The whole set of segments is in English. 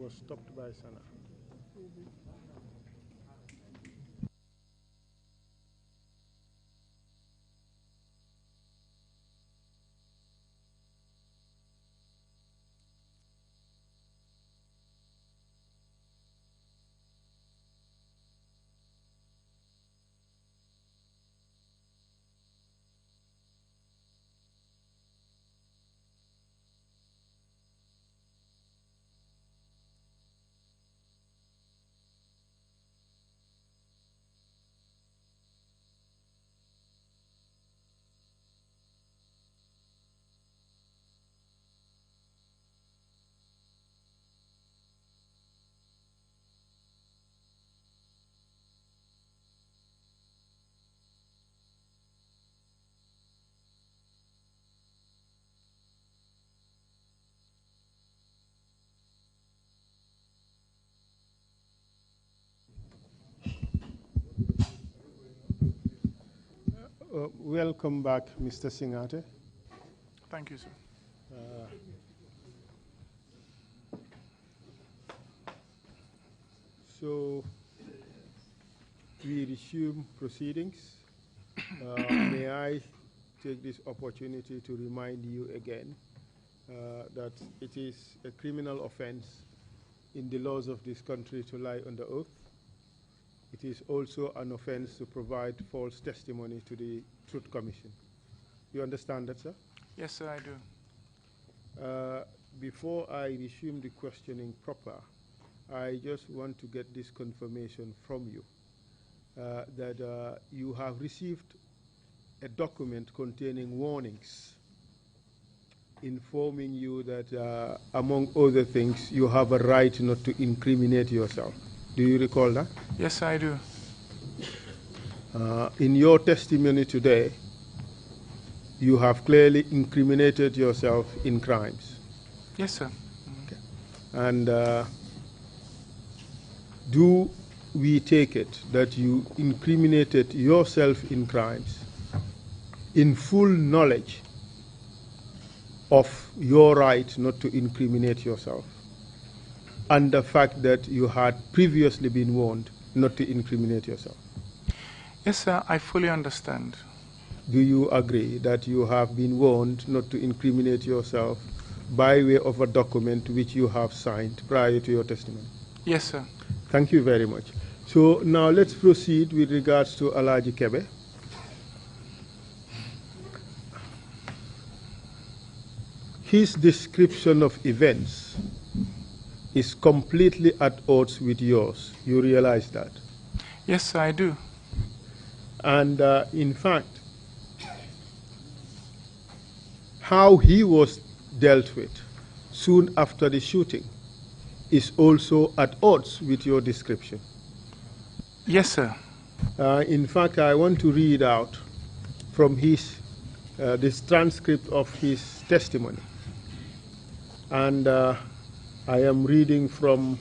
was stopped by Sana. Welcome back, Mr. Singhateh. Thank you, sir. So we resume proceedings. May I take this opportunity to remind you again that it is a criminal offense in the laws of this country to lie under oath. It is also an offense to provide false testimony to the Truth Commission. You understand that, sir? Yes, sir, I do. Before I resume the questioning proper, I just want to get this confirmation from you that you have received a document containing warnings informing you that, among other things, you have a right not to incriminate yourself. Do you recall that? Yes, I do. In your testimony today, you have clearly incriminated yourself in crimes. Yes, sir. Okay. And do we take it that you incriminated yourself in crimes in full knowledge of your right not to incriminate yourself, and the fact that you had previously been warned not to incriminate yourself? Yes, sir, I fully understand. Do you agree that you have been warned not to incriminate yourself by way of a document which you have signed prior to your testimony? Yes, sir. Thank you very much. So now let's proceed with regards to Alhaji Kebe. His description of events is completely at odds with yours. You realize that? Yes, sir, I do. And in fact, how he was dealt with soon after the shooting is also at odds with your description. Yes, sir. In fact, I want to read out from his this transcript of his testimony. And I am reading from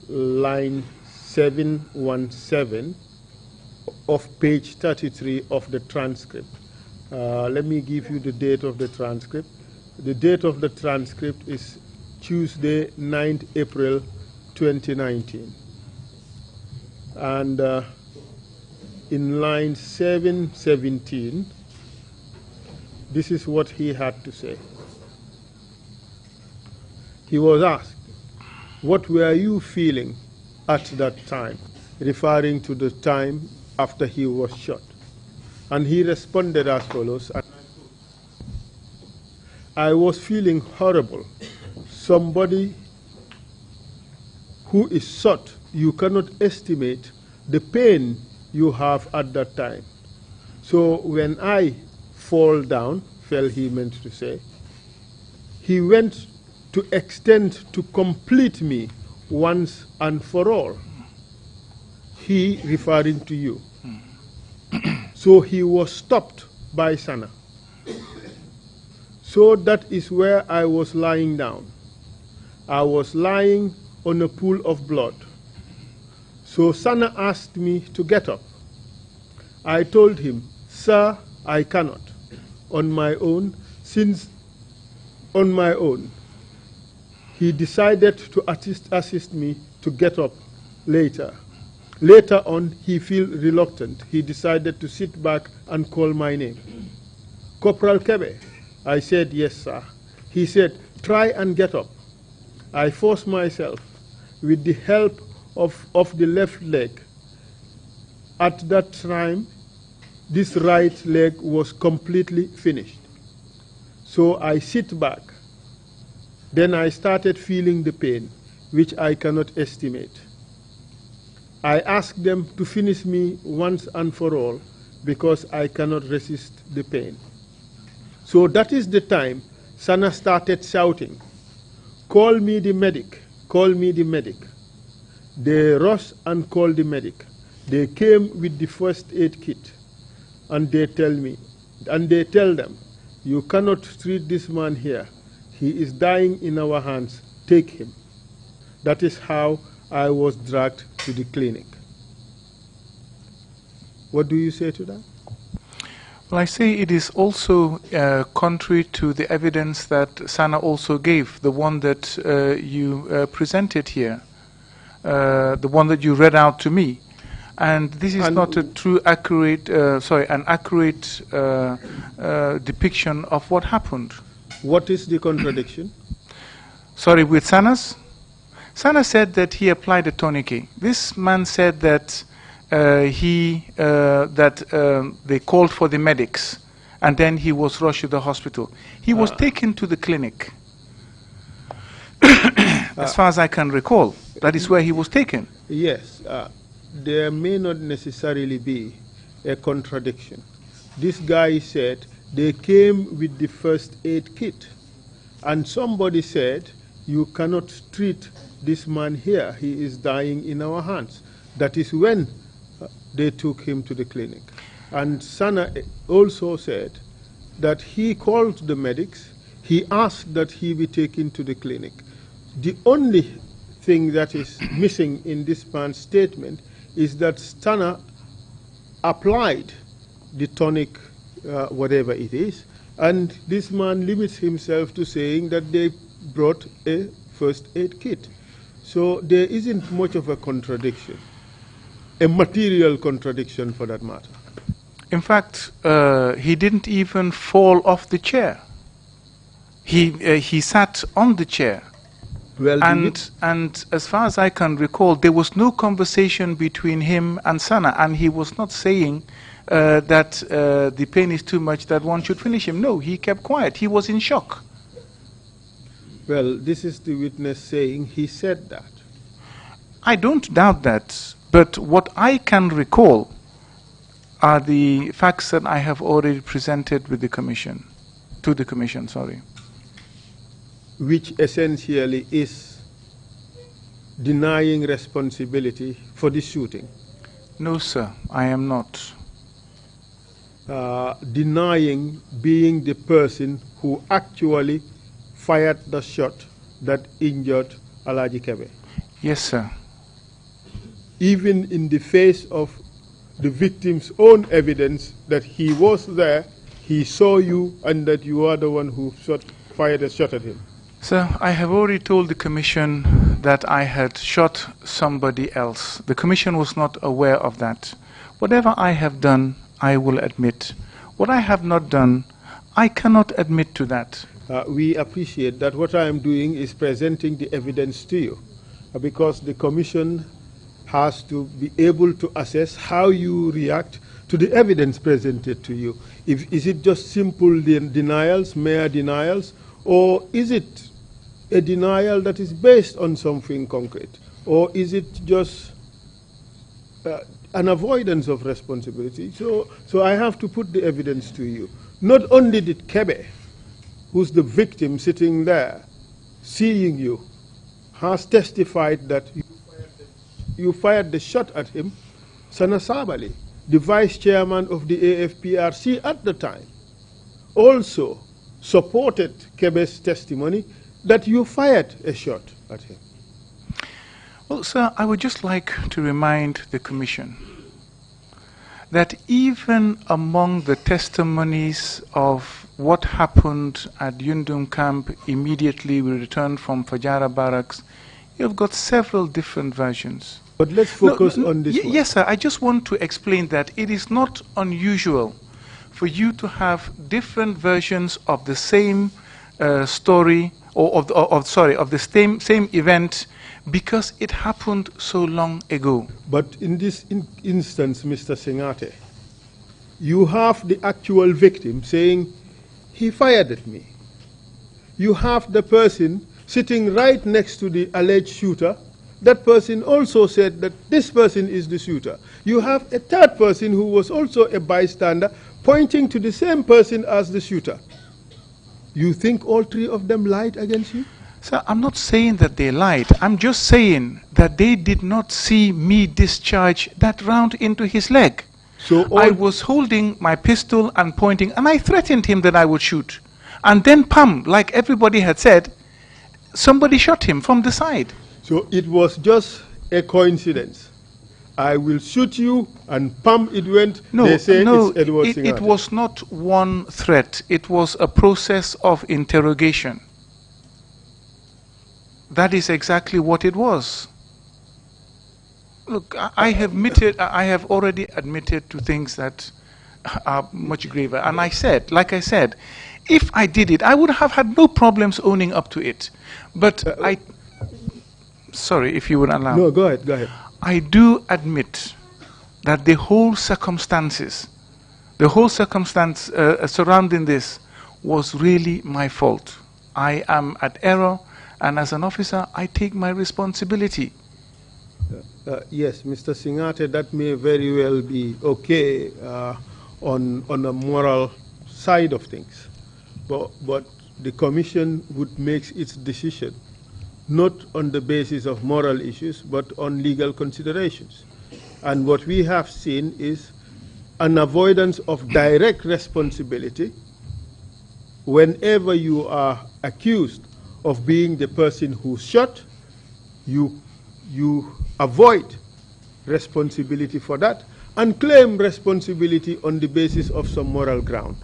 line 717 of page 33 of the transcript. Let me give you the date of the transcript. The date of the transcript is Tuesday, 9th April 2019. And in line 717, this is what he had to say. He was asked, "What were you feeling at that time?" referring to the time after he was shot. And he responded as follows: "I was feeling horrible. Somebody who is shot, you cannot estimate the pain you have at that time. So when I fell, he meant to say, he went to extend to complete me once and for all." He referring to you. So he was stopped by Sana. So that is where I was lying down. I was lying on a pool of blood. So Sana asked me to get up. I told him, "Sir, I cannot. On my own, he decided to assist me to get up later. Later on, he felt reluctant. He decided to sit back and call my name. Corporal Kebe. I said, yes, sir. He said, try and get up. I forced myself with the help of the left leg. At that time, this right leg was completely finished. So I sit back. Then I started feeling the pain, which I cannot estimate. I asked them to finish me once and for all because I cannot resist the pain. So that is the time Sana started shouting, call me the medic, call me the medic. They rushed and called the medic. They came with the first aid kit and they tell them, you cannot treat this man here. He is dying in our hands. Take him. That is how I was dragged to the clinic. What do you say to that? Well, I say it is also contrary to the evidence that Sana also gave, the one that you presented here, the one that you read out to me. And this is not a true, accurate, an accurate depiction of what happened. What is the contradiction? Sorry, with Sana's? Sana said that he applied a tourniquet. This man said that they called for the medics, and then he was rushed to the hospital. He was taken to the clinic. As far as I can recall, that is where he was taken. Yes, there may not necessarily be a contradiction. This guy said they came with the first aid kit, and somebody said, you cannot treat this man here. He is dying in our hands. That is when they took him to the clinic. And Sana also said that he called the medics. He asked that he be taken to the clinic. The only thing that is missing in this man's statement is that Sana applied the tonic, whatever it is, and this man limits himself to saying that they brought a first aid kit. So there isn't much of a contradiction, a material contradiction for that matter. In fact, he didn't even fall off the chair. He sat on the chair. Well, and as far as I can recall, there was no conversation between him and Sana, and he was not saying that the pain is too much, that one should finish him. No, he kept quiet. He was in shock. Well, this is the witness saying he said that. I don't doubt that, but what I can recall are the facts that I have already presented with the commission, to the commission, sorry. Which essentially is denying responsibility for the shooting. No, sir, I am not. Denying being the person who actually fired the shot that injured Alaji Kebe. Yes, sir. Even in the face of the victim's own evidence that he was there, he saw you, and that you are the one who fired a shot at him. Sir, I have already told the commission that I had shot somebody else. The commission was not aware of that. Whatever I have done, I will admit. What I have not done, I cannot admit to that. We appreciate that. What I am doing is presenting the evidence to you, because the commission has to be able to assess how you react to the evidence presented to you. Is it just simple denials, mere denials, or is it a denial that is based on something concrete? Or is it just an avoidance of responsibility? So I have to put the evidence to you. Not only did Kebe, who's the victim sitting there, seeing you, has testified that you fired the shot at him, Sana Sabali, the vice chairman of the AFPRC at the time, also supported Kebe's testimony that you fired a shot at him. Well, sir, I would just like to remind the commission that even among the testimonies of what happened at Yundum camp immediately we returned from Fajara barracks, you've got several different versions. But let's focus on this one. Yes, sir. I just want to explain that it is not unusual for you to have different versions of the same story, or of the same event, because it happened so long ago. But in this instance, Mr. Singhateh, you have the actual victim saying, he fired at me. You have the person sitting right next to the alleged shooter. That person also said that this person is the shooter. You have a third person who was also a bystander pointing to the same person as the shooter. You think all three of them lied against you? Sir, I'm not saying that they lied. I'm just saying that they did not see me discharge that round into his leg. So I was holding my pistol and pointing, and I threatened him that I would shoot. And then, pam, like everybody had said, somebody shot him from the side. So it was just a coincidence. I will shoot you, and pam, it went. No, they say no, it's Edward Singhateh. It was not one threat. It was a process of interrogation. That is exactly what it was. Look, I have already admitted to things that are much graver. And I said, like I said, if I did it, I would have had no problems owning up to it. But sorry, if you would allow. No, go ahead, go ahead. I do admit that the whole circumstance surrounding this was really my fault. I am at error, and as an officer, I take my responsibility. Yes, Mr. Singhateh, that may very well be okay on a moral side of things. But the Commission would make its decision not on the basis of moral issues, but on legal considerations. And what we have seen is an avoidance of direct responsibility whenever you are accused of being the person who shot. You avoid responsibility for that and claim responsibility on the basis of some moral ground.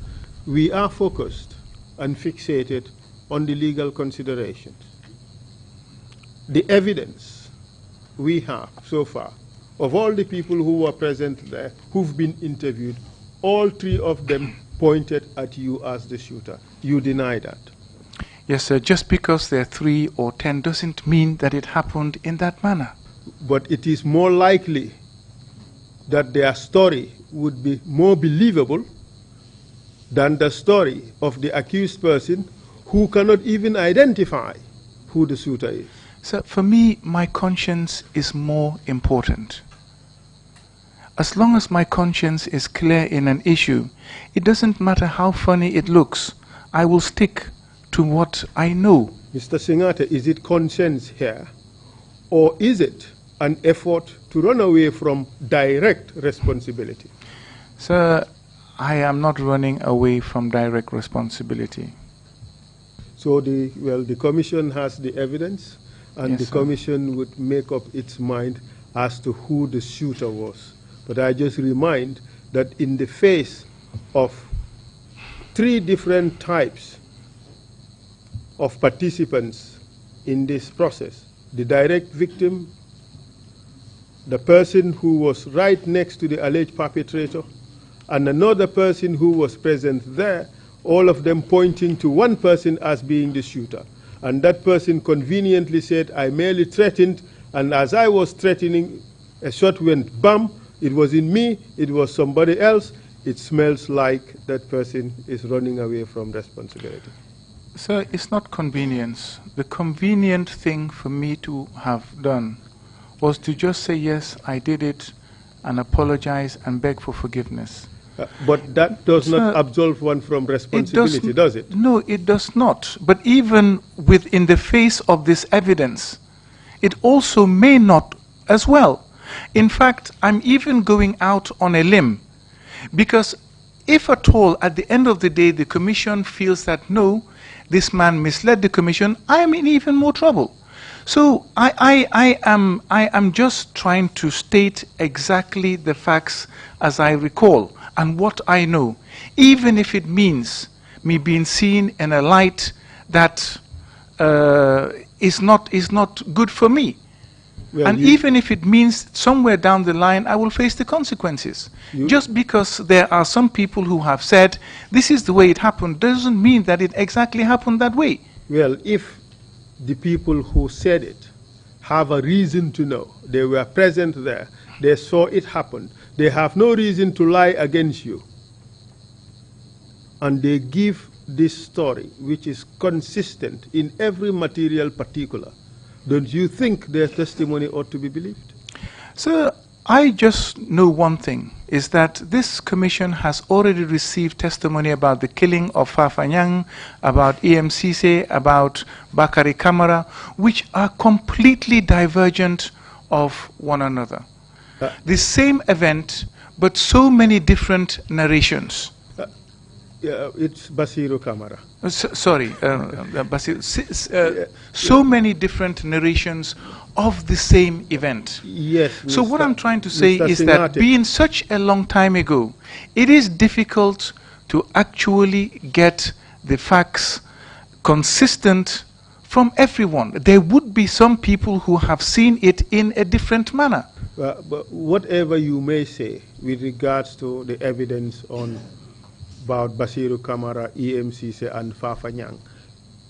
We are focused and fixated on the legal considerations. The evidence we have so far of all the people who were present there, who've been interviewed, all three of them pointed at you as the shooter. You deny that? Yes, sir. Just because there are 3 or 10 doesn't mean that it happened in that manner. But it is more likely that their story would be more believable than the story of the accused person who cannot even identify who the shooter is. So for me, my conscience is more important. As long as my conscience is clear in an issue, it doesn't matter how funny it looks. I will stick to what I know. Mr. Singhateh, is it conscience here, or is it an effort to run away from direct responsibility? Sir, I am not running away from direct responsibility. So the Commission has the evidence, and yes, the sir. Commission would make up its mind as to who the shooter was. But I just remind that in the face of 3 different types of participants in this process, the direct victim, the person who was right next to the alleged perpetrator, and another person who was present there, all of them pointing to one person as being the shooter. And that person conveniently said, I merely threatened, and as I was threatening, a shot went bam, it was in me, it was somebody else. It smells like that person is running away from responsibility. Sir, it's not convenience. The convenient thing for me to have done was to just say, yes, I did it, and apologize and beg for forgiveness. But that does not absolve one from responsibility, does it? No, it does not. But even within the face of this evidence, it also may not as well. In fact, I'm even going out on a limb, because if at all, at the end of the day, the Commission feels that, no, this man misled the Commission, I am in even more trouble. So I am just trying to state exactly the facts as I recall and what I know, even if it means me being seen in a light that is not good for me. Well, and even if it means somewhere down the line I will face the consequences. Just because there are some people who have said this is the way it happened doesn't mean that it exactly happened that way. Well, if the people who said it have a reason to know, they were present there, they saw it happen, they have no reason to lie against you, and they give this story which is consistent in every material particular, don't you think their testimony ought to be believed? Sir, I just know one thing, is that this commission has already received testimony about the killing of Fafanyang, about EMCC, about Bakari Kamara, which are completely divergent of one another. The same event, but so many different narrations. It's Basiru Kamara. Sorry, so many different narrations of the same event. Yes. So what I'm trying to say Mr. is Singhateh, that being such a long time ago, it is difficult to actually get the facts consistent from everyone. There would be some people who have seen it in a different manner. But whatever you may say with regards to the evidence about Basiru Kamara, EMCC, and Fafanyang,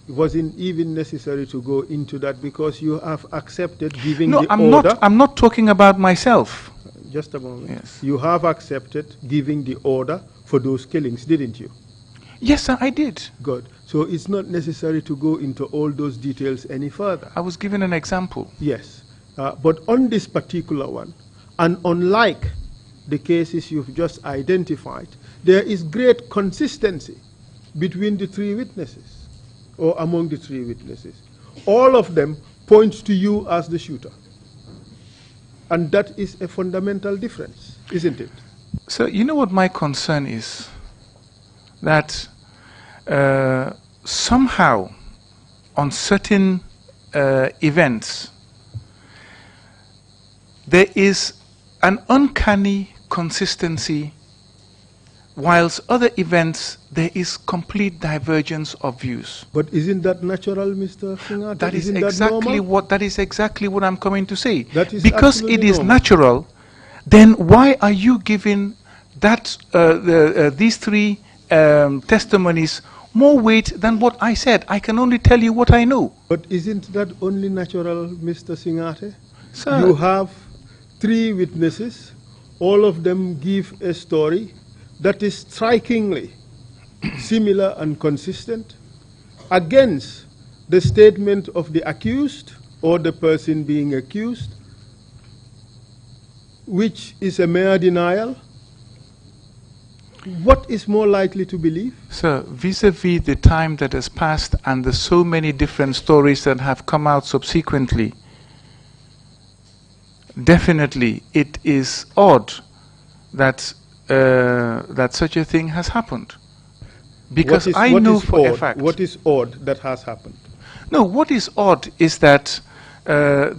it wasn't even necessary to go into that because you have accepted giving the order. I'm not talking about myself. Just a moment. Yes. You have accepted giving the order for those killings, didn't you? Yes, sir, I did. Good. So it's not necessary to go into all those details any further. I was given an example. Yes. But on this particular one, and unlike the cases you've just identified, there is great consistency between the three witnesses, or among the three witnesses. All of them point to you as the shooter. And that is a fundamental difference, isn't it? So you know what my concern is? That somehow on certain events, there is an uncanny consistency, whilst other events there is complete divergence of views. But isn't that natural, Mr. Singhateh? That is isn't exactly what I'm coming to say. That is because it is normal. natural, then why are you giving that these three testimonies more weight than what I said? I can only tell you what I know. But isn't that only natural, Mr. Singhateh? Sir, you have three witnesses, all of them give a story that is strikingly similar and consistent against the statement of the accused or the person being accused, which is a mere denial. What is more likely to believe? Sir, vis-a-vis the time that has passed and the so many different stories that have come out subsequently, definitely it is odd that that such a thing has happened. Because I know for a fact. What is odd that has happened? No, what is odd is that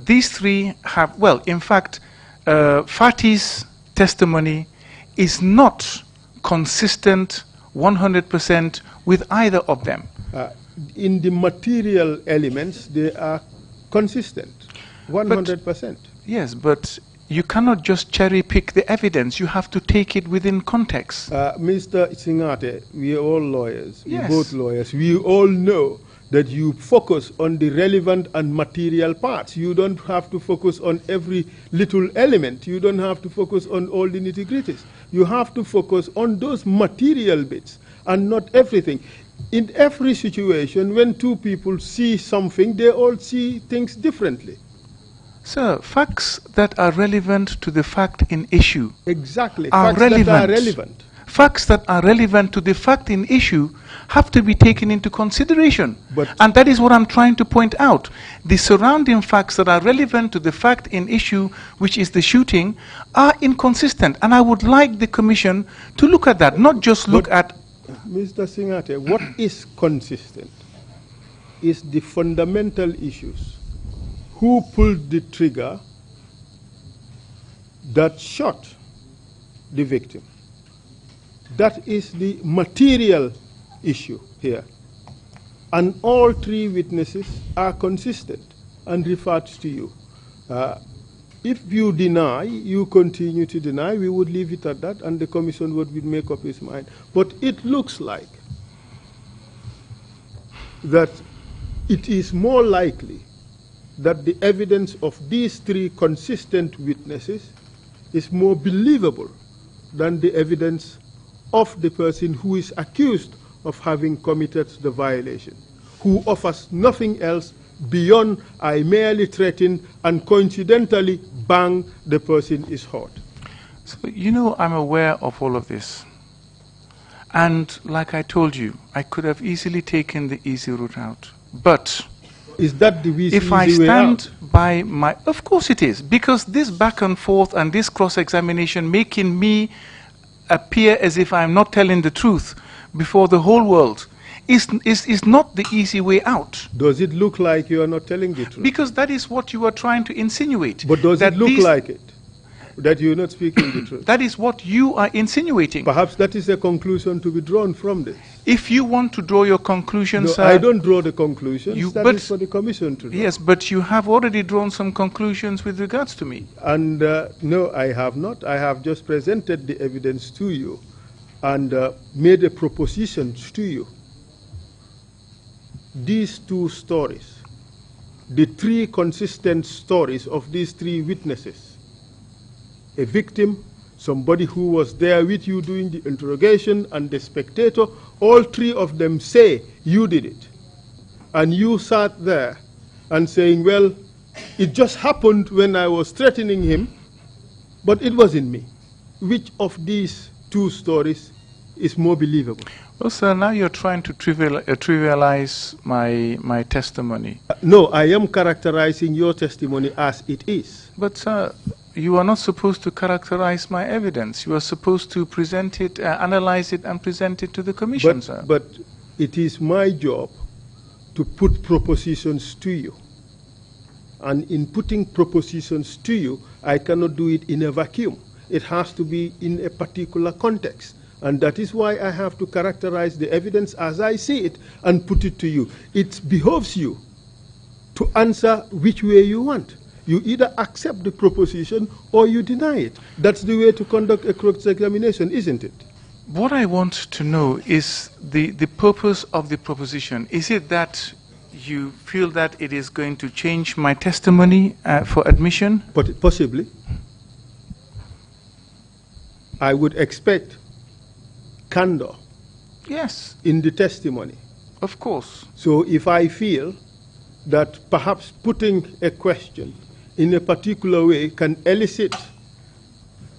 these three have, well, in fact, Fati's testimony is not consistent 100% with either of them. In the material elements, they are consistent, 100%. Yes, but you cannot just cherry pick the evidence. You have to take it within context. Mr. Singhateh, we are all lawyers. Yes. We're both lawyers. We all know that you focus on the relevant and material parts. You don't have to focus on every little element. You don't have to focus on all the nitty-gritties. You have to focus on those material bits and not everything. In every situation, when two people see something, they all see things differently. Sir, facts that are relevant to the fact in issue Exactly. are Facts relevant. that are relevant. Facts that are relevant to the fact in issue have to be taken into consideration. And that is what I'm trying to point out. The surrounding facts that are relevant to the fact in issue, which is the shooting, are inconsistent. And I would like the Commission to look at that, not just look at... Mr. Singhateh, what is consistent is the fundamental issues. Who pulled the trigger that shot the victim? That is the material issue here. And all three witnesses are consistent and referred to you. If you deny, you continue to deny, we would leave it at that, and the commission would make up its mind. But it looks like that it is more likely that the evidence of these three consistent witnesses is more believable than the evidence of the person who is accused of having committed the violation, who offers nothing else beyond I merely threatened and coincidentally bang, the person is hurt. So, you know, I'm aware of all of this. And like I told you, I could have easily taken the easy route out. But is that the easy if I way out? stand by my... Of course it is. Because this back and forth and this cross-examination making me appear as if I'm not telling the truth before the whole world is not the easy way out. Does it look like you are not telling the truth? Because that is what you are trying to insinuate. But does it look like it? That you're not speaking the truth? That is what you are insinuating. Perhaps that is a conclusion to be drawn from this. If you want to draw your conclusions... No, I don't draw the conclusions. That is for the commission to draw. Yes, but you have already drawn some conclusions with regards to me. And no, I have not. I have just presented the evidence to you and made a proposition to you. These two stories, the three consistent stories of these three witnesses, a victim, somebody who was there with you during the interrogation, and the spectator, all three of them say you did it. And you sat there and saying, well, it just happened when I was threatening him, but it wasn't me. Which of these two stories is more believable? Well, sir, now you're trying to trivialize my testimony. No, I am characterizing your testimony as it is. But, sir, you are not supposed to characterize my evidence. You are supposed to present it, analyze it, and present it to the commission, sir. But it is my job to put propositions to you. And in putting propositions to you, I cannot do it in a vacuum. It has to be in a particular context. And that is why I have to characterize the evidence as I see it and put it to you. It behoves you to answer which way you want. You either accept the proposition or you deny it. That's the way to conduct a cross-examination, isn't it? What I want to know is the purpose of the proposition. Is it that you feel that it is going to change my testimony for admission? But possibly. I would expect candor, yes, in the testimony. Of course. So if I feel that perhaps putting a question in a particular way can elicit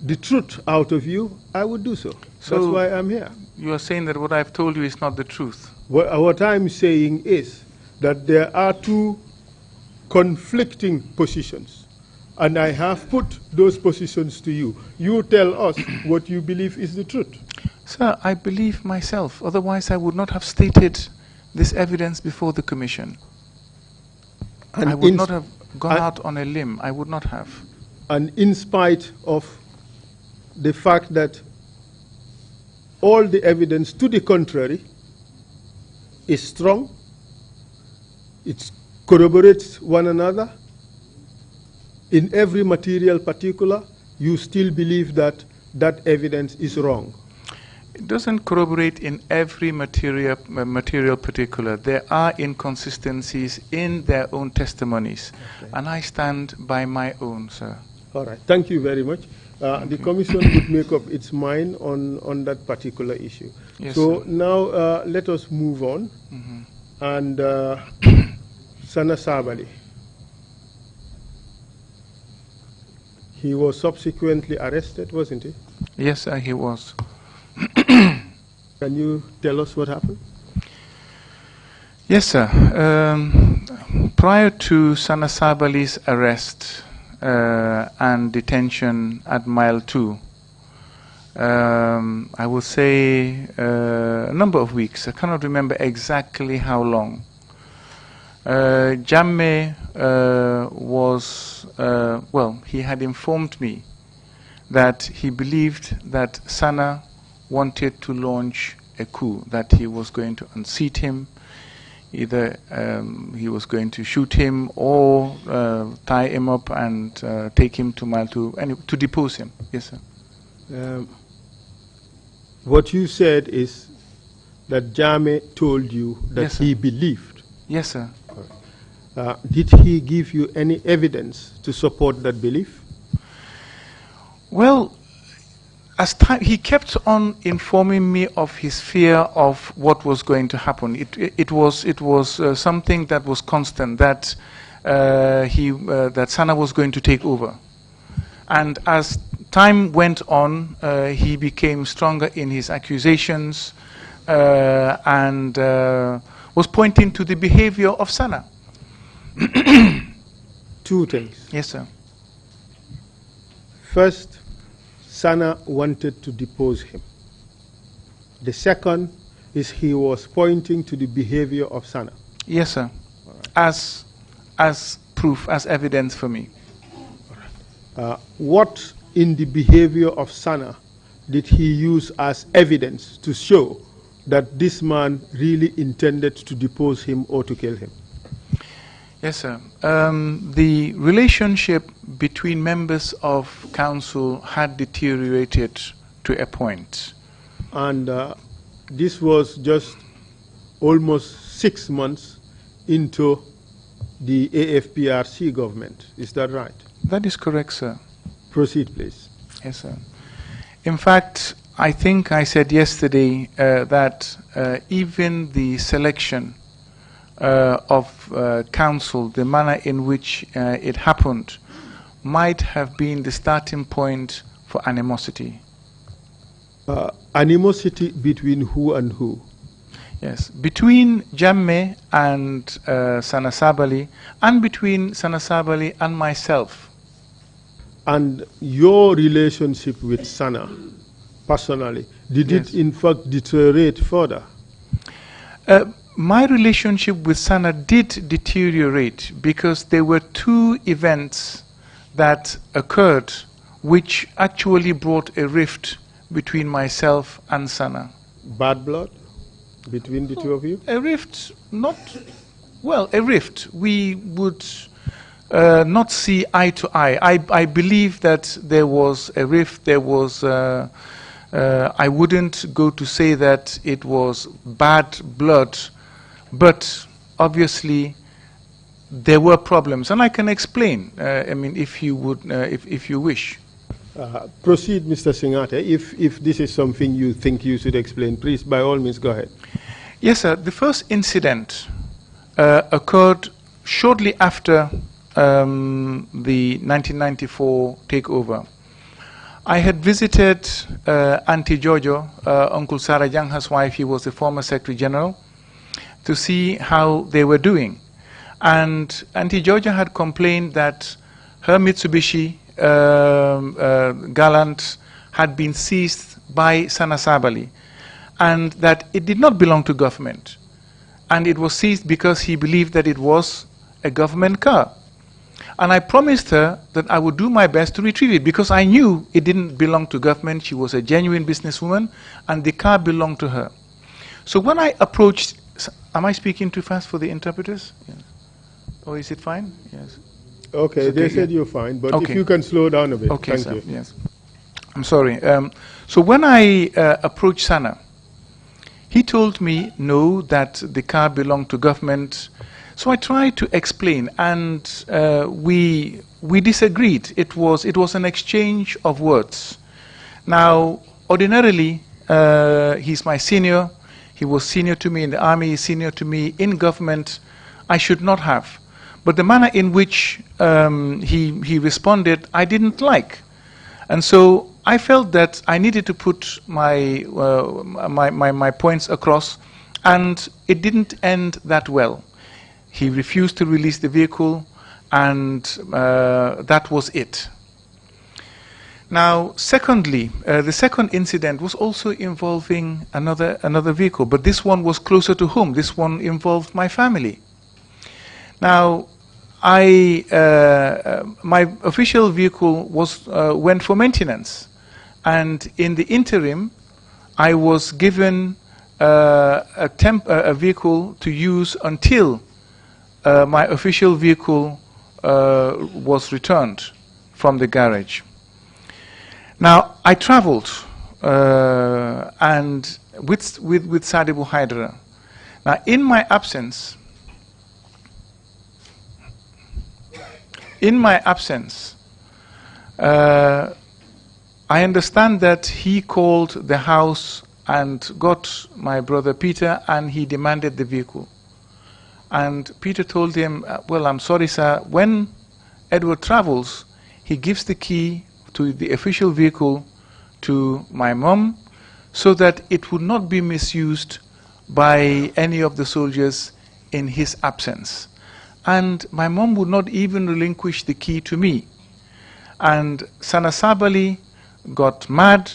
the truth out of you, I would do so. So that's why I'm here. You are saying that what I've told you is not the truth. What I'm saying is that there are two conflicting positions, and I have put those positions to you. You tell us what you believe is the truth. Sir, I believe myself. Otherwise, I would not have stated this evidence before the commission. And I would not have gone out on a limb. I would not have. And in spite of the fact that all the evidence to the contrary is strong, it corroborates one another, in every material particular, you still believe that that evidence is wrong. It doesn't corroborate in every material particular. There are inconsistencies in their own testimonies, okay, and I stand by my own, sir. All right. Thank you very much. The commission would make up its mind on that particular issue. Yes, so sir. Now let us move on. Mm-hmm. And Sana Sabali. He was subsequently arrested, wasn't he? Yes, sir, he was. Can you tell us what happened? Yes, sir. Prior to Sana Sabali's arrest and detention at Mile 2, I will say a number of weeks. I cannot remember exactly how long. Jammeh was, well, he had informed me that he believed that Sana wanted to launch a coup, that he was going to unseat him, either he was going to shoot him or tie him up and take him to Malta to depose him. Yes, sir. What you said is that Jammeh told you that Yes, sir. he believed. Yes, sir. Did he give you any evidence to support that belief? Well, as time, he kept on informing me of his fear of what was going to happen. It was something that was constant, that that Sana was going to take over. And as time went on, he became stronger in his accusations and was pointing to the behavior of Sana. Two things. Yes, sir. First, Sana wanted to depose him. The second is he was pointing to the behavior of Sana. Yes, sir. As proof, as evidence for me. What in the behavior of Sana did he use as evidence to show that this man really intended to depose him or to kill him? Yes, sir. The relationship between members of council had deteriorated to a point. And this was just almost 6 months into the AFPRC government. Is that right? That is correct, sir. Proceed, please. Yes, sir. In fact, I think I said yesterday that even the selection of council, the manner in which it happened, might have been the starting point for animosity. Animosity between who and who? Yes, between Jammeh and Sana Sabali, and between Sana Sabali and myself. And your relationship with Sana, personally, did Yes. it in fact deteriorate further? My relationship with Sana did deteriorate because there were two events that occurred which actually brought a rift between myself and Sana. Bad blood between the two of you? A rift, not, well, a rift. We would not see eye to eye. I believe that there was a rift, there was, I wouldn't go to say that it was bad blood, but obviously there were problems, and I can explain. I mean, if you would, if you wish. Proceed, Mr. Singhateh. If this is something you think you should explain, please, by all means, go ahead. Yes, sir. The first incident occurred shortly after the 1994 takeover. I had visited Auntie Jojo, Uncle Sarah Jangha's wife. He was the former Secretary General, to see how they were doing. And Auntie Georgia had complained that her Mitsubishi Gallant had been seized by Sana Sabali, and that it did not belong to government. And it was seized because he believed that it was a government car. And I promised her that I would do my best to retrieve it because I knew it didn't belong to government. She was a genuine businesswoman, and the car belonged to her. So when I approached, am I speaking too fast for the interpreters? Yes. Or is it fine? Yes. Okay, they said you're fine, but Okay. if you can slow down a bit. Okay, Thank sir. you. Yes. I'm sorry. So when I approached Sana, he told me no, that the car belonged to government. So I tried to explain, and we disagreed. It was an exchange of words. Now, ordinarily, he's my senior. He was senior to me in the army, he's senior to me in government. I should not have. But the manner in which he responded, I didn't like. And so I felt that I needed to put my points across, and it didn't end that well. He refused to release the vehicle, and that was it. Now, secondly, the second incident was also involving another vehicle, but this one was closer to home. This one involved my family. Now, my official vehicle went for maintenance, and in the interim, I was given a vehicle to use until my official vehicle was returned from the garage. Now, I traveled and with Sadibu Hydra. Now, in my absence, I understand that he called the house and got my brother Peter, and he demanded the vehicle. And Peter told him, well, I'm sorry, sir, when Edward travels, he gives the key to the official vehicle to my mom so that it would not be misused by any of the soldiers in his absence. And my mom would not even relinquish the key to me. And Sana Sabali got mad.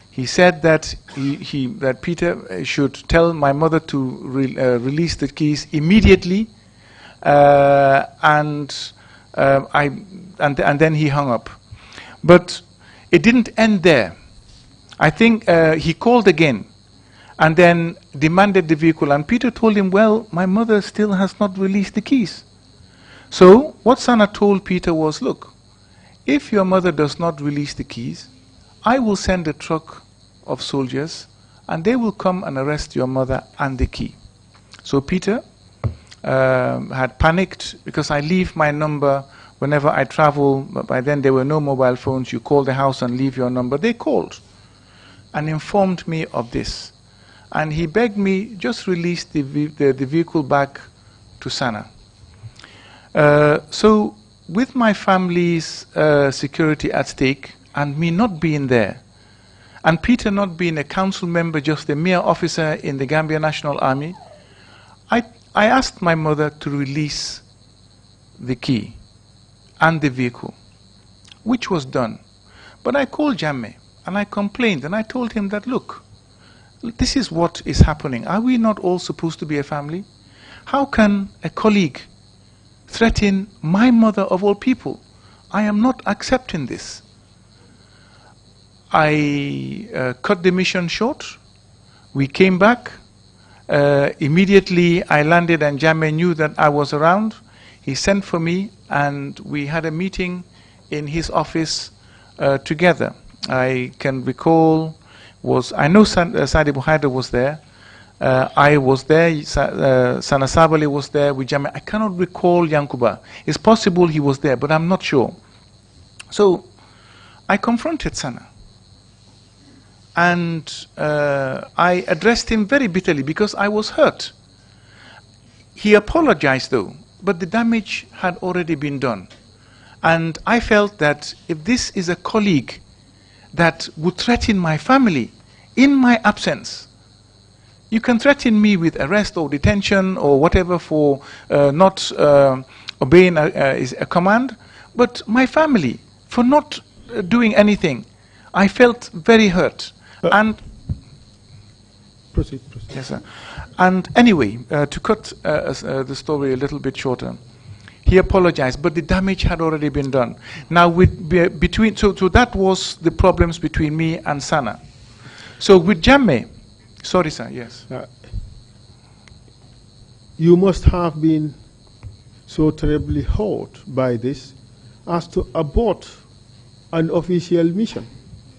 He said that that Peter should tell my mother to release the keys immediately, and then he hung up. But it didn't end there. I think he called again and then demanded the vehicle, and Peter told him, well, my mother still has not released the keys. So what Sana told Peter was, look, if your mother does not release the keys, I will send a truck of soldiers and they will come and arrest your mother and the key. So Peter had panicked, because I leave my number whenever I travel. By then there were no mobile phones. You call the house and leave your number. They called and informed me of this. And he begged me, just release the vehicle back to Sana. So with my family's security at stake, and me not being there, and Peter not being a council member, just a mere officer in the Gambia National Army, I asked my mother to release the key and the vehicle, which was done. But I called Jammeh and I complained, and I told him that, look, this is what is happening. Are we not all supposed to be a family? How can a colleague threaten my mother of all people? I am not accepting this. I cut the mission short. We came back. Immediately I landed and Jammeh knew that I was around. He sent for me and we had a meeting in his office together. I can recall, I know Sadi Buhaida was there. I was there, Sana Sabali was there with Jammeh. I cannot recall Yankuba. It's possible he was there, but I'm not sure. So I confronted Sana. And I addressed him very bitterly because I was hurt. He apologized though, but the damage had already been done. And I felt that if this is a colleague that would threaten my family in my absence, you can threaten me with arrest or detention or whatever for not obeying a command, but my family for not doing anything, I felt very hurt. And proceed. Yes, sir. And anyway, to cut the story a little bit shorter, he apologized, but the damage had already been done. Now, so that was the problems between me and Sana. So with Jammeh, sorry, sir. Yes. You must have been so terribly hurt by this as to abort an official mission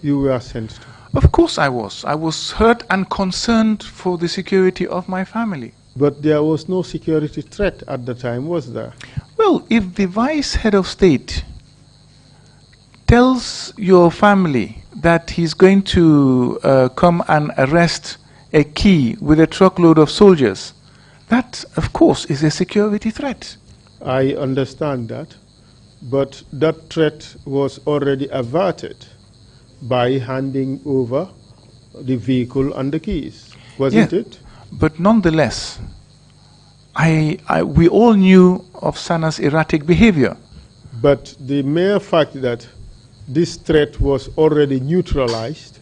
you were sent to. Of course I was. I was hurt and concerned for the security of my family. But there was no security threat at the time, was there? Well, if the vice head of state tells your family that he's going to come and arrest a key with a truckload of soldiers, that, of course, is a security threat. I understand that, but that threat was already averted by handing over the vehicle and the keys, wasn't it? But nonetheless, we all knew of Sana's erratic behavior. But the mere fact that this threat was already neutralized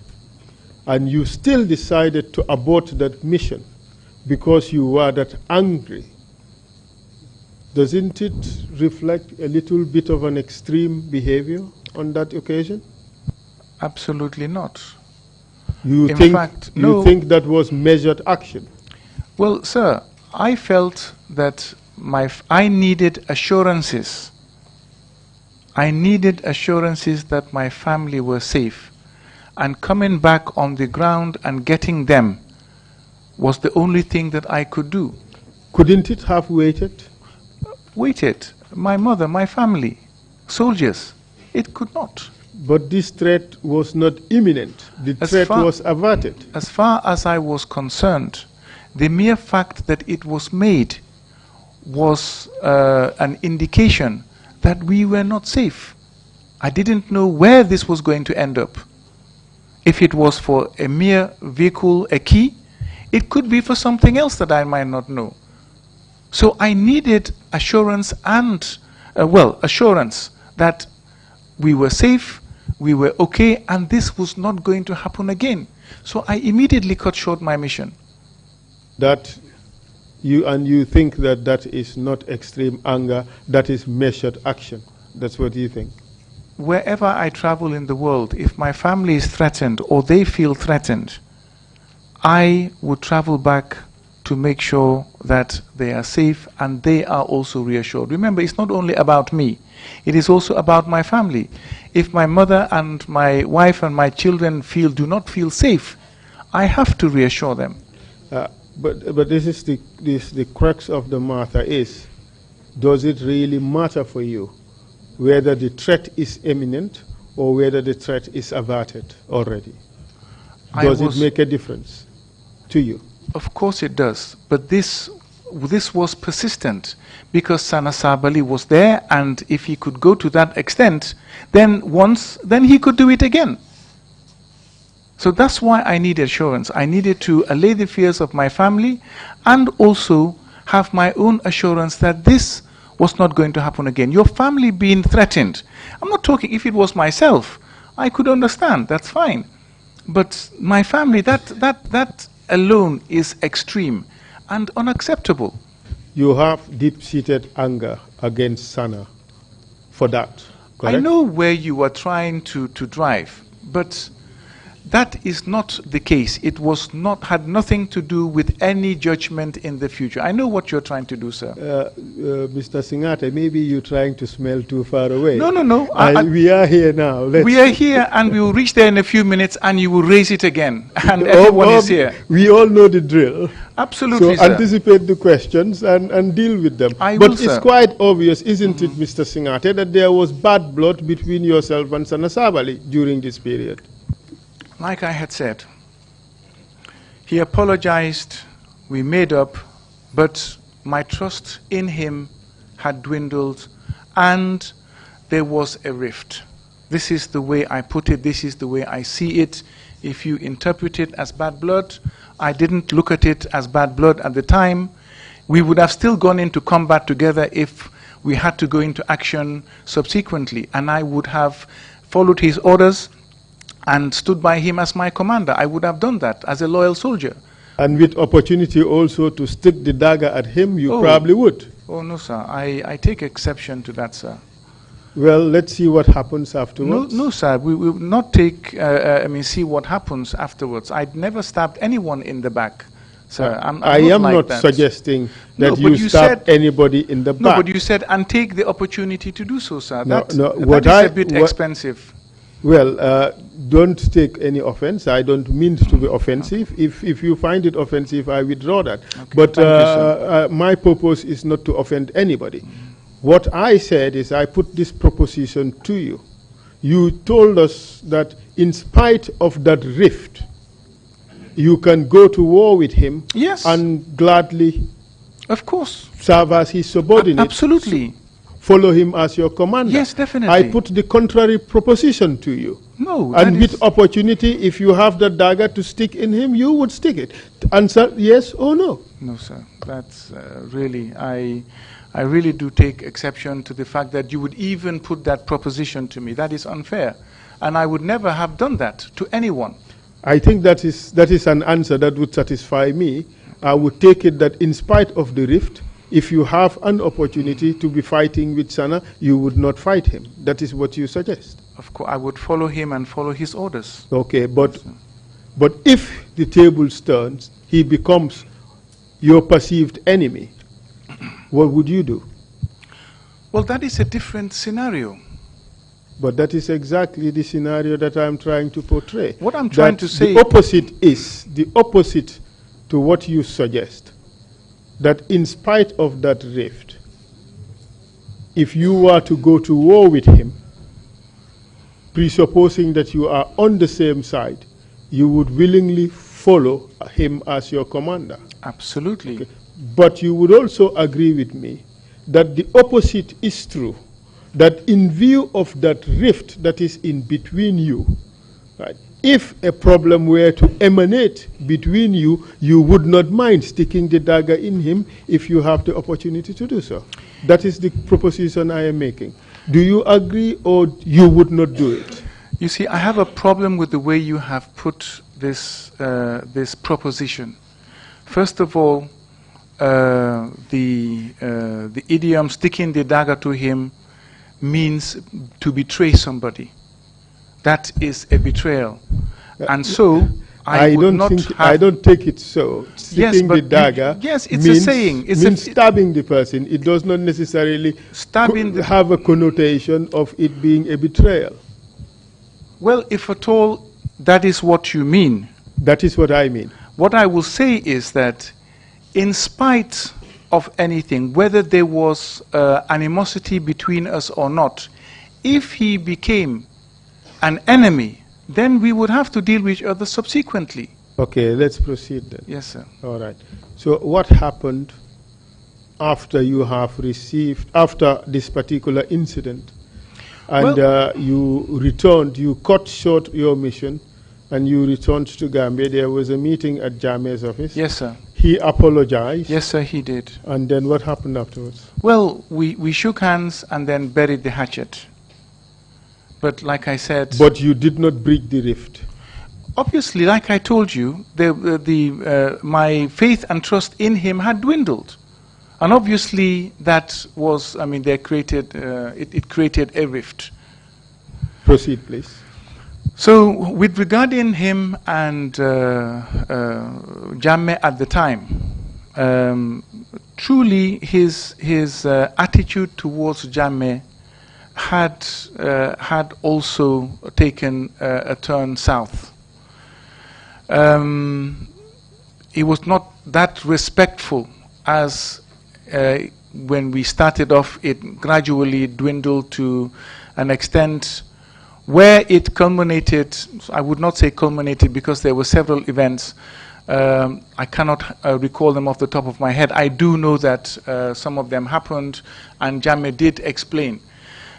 and you still decided to abort that mission because you were that angry, doesn't it reflect a little bit of an extreme behavior on that occasion? Absolutely not. You In think, fact, you no. think that was measured action? Well, sir, I felt that I needed assurances. I needed assurances that my family were safe. And coming back on the ground and getting them was the only thing that I could do. Couldn't it have waited? Waited. My mother, my family, soldiers. It could not. But this threat was not imminent. The threat was averted. As far as I was concerned, the mere fact that it was made was an indication that we were not safe. I didn't know where this was going to end up. If it was for a mere vehicle, a key, it could be for something else that I might not know. So I needed assurance and, assurance that we were safe, we were okay, and this was not going to happen again. So I immediately cut short my mission. You think that that is not extreme anger, that is measured action. That's what you think? Wherever I travel in the world, if my family is threatened or they feel threatened, I would travel back to make sure that they are safe and they are also reassured. Remember, it's not only about me, it is also about my family. If my mother and my wife and my children do not feel safe, I have to reassure them. But this is the crux of the matter is, does it really matter for you whether the threat is imminent or whether the threat is averted already? Does it make a difference to you? Of course it does, but this was persistent because Sana Sabali was there, and if he could go to that extent, then he could do it again. So that's why I needed assurance. I needed to allay the fears of my family and also have my own assurance that this was not going to happen again. Your family being threatened. I'm not talking, if it was myself, I could understand, that's fine. But my family, that alone is extreme and unacceptable. You have deep-seated anger against Sana for that, correct? I know where you are trying to drive, but that is not the case. It had nothing to do with any judgment in the future. I know what you're trying to do, sir. Mr. Singhateh, maybe you're trying to smell too far away. No. We are here now. We are here, and we will reach there in a few minutes, and you will raise it again, and everyone is here. We all know the drill. Absolutely, so sir. Anticipate the questions and deal with them. But it's quite obvious, isn't it, Mr. Singhateh, that there was bad blood between yourself and Sana Sabali during this period? Like I had said, he apologized, we made up, but my trust in him had dwindled and there was a rift. This is the way I put it, this is the way I see it. If you interpret it as bad blood, I didn't look at it as bad blood at the time. We would have still gone into combat together if we had to go into action subsequently, and I would have followed his orders and stood by him as my commander. I would have done that as a loyal soldier. And with opportunity also to stick the dagger at him, you probably would. Oh, no, sir. I take exception to that, sir. Well, let's see what happens afterwards. No, sir. We will not see what happens afterwards. I'd never stabbed anyone in the back, sir. I am not suggesting that you stab anybody in the back. No, but you said, and take the opportunity to do so, sir. That is a bit expensive. Well, don't take any offense. I don't mean to be offensive. Okay. If you find it offensive, I withdraw that. Okay. But my purpose is not to offend anybody. What I said is I put this proposition to you. You told us that in spite of that rift, you can go to war with him. Yes. And gladly, of course, serve as his subordinate. Absolutely. Follow him as your commander. Yes, definitely. I put the contrary proposition to you. No. And with opportunity, if you have the dagger to stick in him, you would stick it. Answer yes or no. No, sir. That's really, I really do take exception to the fact that you would even put that proposition to me. That is unfair. And I would never have done that to anyone. I think that is an answer that would satisfy me. I would take it that in spite of the rift, if you have an opportunity to be fighting with Sana, you would not fight him. That is what you suggest. Of course, I would follow him and follow his orders. Okay, but But if the tables turns, he becomes your perceived enemy, what would you do? Well, that is a different scenario. But that is exactly the scenario that I'm trying to portray. What I'm trying to say... The opposite is, the opposite to what you suggest, that in spite of that rift, if you were to go to war with him, presupposing that you are on the same side, you would willingly follow him as your commander. Absolutely. Okay. But you would also agree with me that the opposite is true, that in view of that rift that is in between you, right, if a problem were to emanate between you, you would not mind sticking the dagger in him if you have the opportunity to do so. That is the proposition I am making. Do you agree, or you would not do it? You see, I have a problem with the way you have put this, this proposition. First of all, the idiom sticking the dagger to him means to betray somebody. That is a betrayal. And so I don't take it so. Sticking the dagger yes, it's means, a saying. It means stabbing the person. It does not necessarily have a connotation of it being a betrayal. Well, if at all that is what you mean. That is what I mean. What I will say is that in spite of anything, whether there was animosity between us or not, if he became an enemy, then we would have to deal with each other subsequently. Okay, let's proceed then. Yes, sir. All right. So what happened after you have received, after this particular incident, and you returned, you cut short your mission, and you returned to Gambia? There was a meeting at Jammeh's office. Yes, sir. He apologized. Yes, sir, he did. And then what happened afterwards? Well, we shook hands and then buried the hatchet. But like I said... But you did not break the rift. Obviously, like I told you, my faith and trust in him had dwindled. And obviously that was, I mean, it created a rift. Proceed, please. So with regarding him and Jammeh at the time, truly his attitude towards Jammeh had also taken a turn south. He was not that respectful as when we started off. It gradually dwindled to an extent where it culminated. I would not say culminated because there were several events. I cannot recall them off the top of my head. I do know that some of them happened, and Jammeh did explain.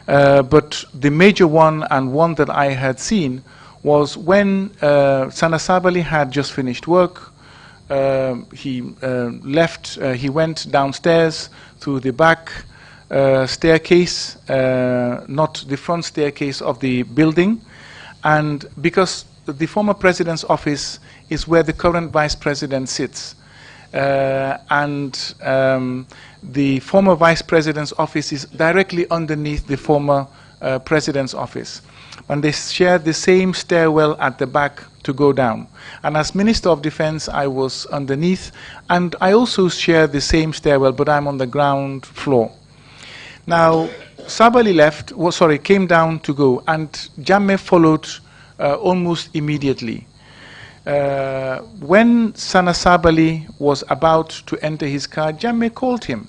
But the major one, and one that I had seen, was when Sana Sabali had just finished work. He left, he went downstairs through the back staircase, not the front staircase of the building. And because the former president's office is where the current vice president sits, and the former vice president's office is directly underneath the former president's office. And they share the same stairwell at the back to go down. And as Minister of Defense, I was underneath, and I also share the same stairwell, but I'm on the ground floor. Now, Sabali came down to go, and Jammeh followed almost immediately. When Sana Sabali was about to enter his car, Jammeh called him,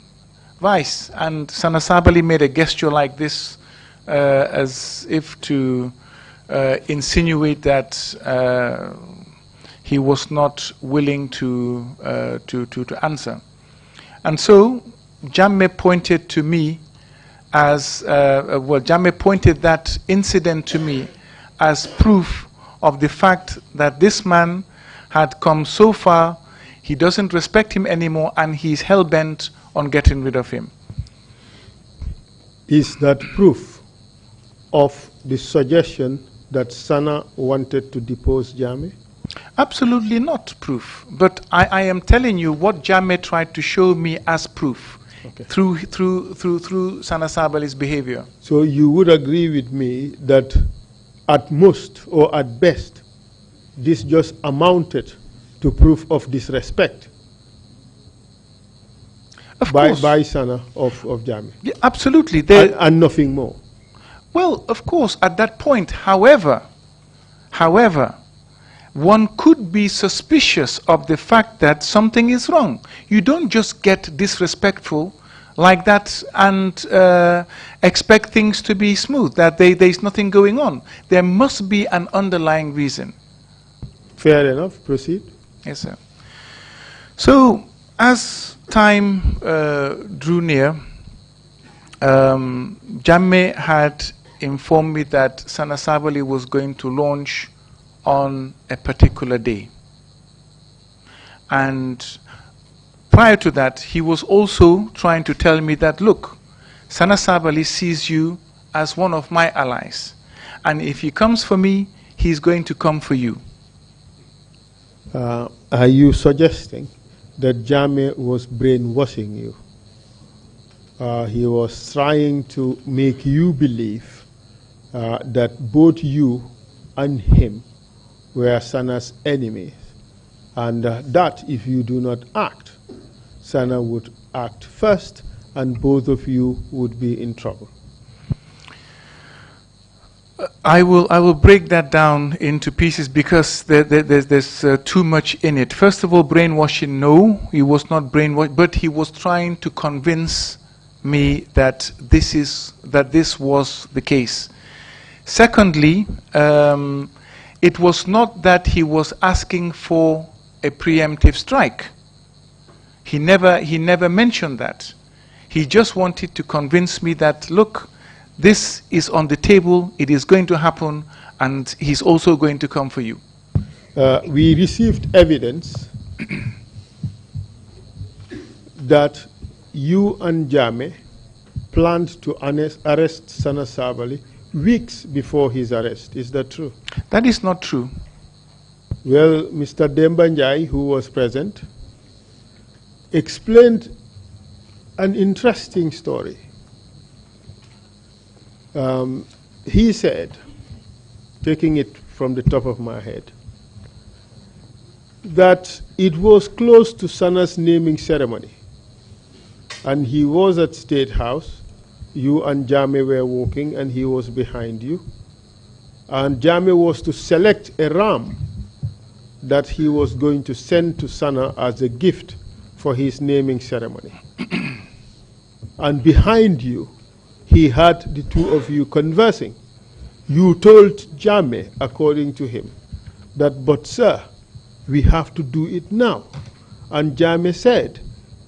Vice, and Sana Sabali made a gesture like this, as if to insinuate that he was not willing to answer. And so Jammeh pointed to me as, Jammeh pointed that incident to me as proof of the fact that this man had come so far, he doesn't respect him anymore, and he's hell-bent on getting rid of him. Is that proof of the suggestion that Sana wanted to depose Jammeh? Absolutely not proof. But I am telling you what Jammeh tried to show me as proof, okay, through Sana Sabali's behavior. So you would agree with me that at most or at best, this just amounted to proof of disrespect by Sana of Jammeh. Yeah, absolutely. And nothing more. Well, of course, at that point, however, one could be suspicious of the fact that something is wrong. You don't just get disrespectful like that and expect things to be smooth, that there's nothing going on. There must be an underlying reason. Fair enough. Proceed. Yes, sir. So, as time drew near, Jammeh had informed me that Sana Sabali was going to launch on a particular day. And prior to that, he was also trying to tell me that, look, Sana Sabali sees you as one of my allies. And if he comes for me, he's going to come for you. Are you suggesting that Jammeh was brainwashing you? He was trying to make you believe that both you and him were Sana's enemies, and that if you do not act, Sana would act first, and both of you would be in trouble. I will break that down into pieces because there's too much in it. First of all, brainwashing, no, he was not brainwashed, but he was trying to convince me that this was the case. Secondly, it was not that he was asking for a preemptive strike. He never mentioned that. He just wanted to convince me that, look, this is on the table, it is going to happen, and he's also going to come for you. We received evidence that you and Jammeh planned to arrest Sana Sabali weeks before his arrest. Is that true? That is not true. Well, Mr. Dembanjai, who was present, explained an interesting story. He said, taking it from the top of my head, that it was close to Sana's naming ceremony, and he was at State House. You and Jammeh were walking, and he was behind you. And Jammeh was to select a ram that he was going to send to Sana as a gift for his naming ceremony. And behind you, he had the two of you conversing. You told Jammeh, according to him, that, but sir, we have to do it now. And Jammeh said,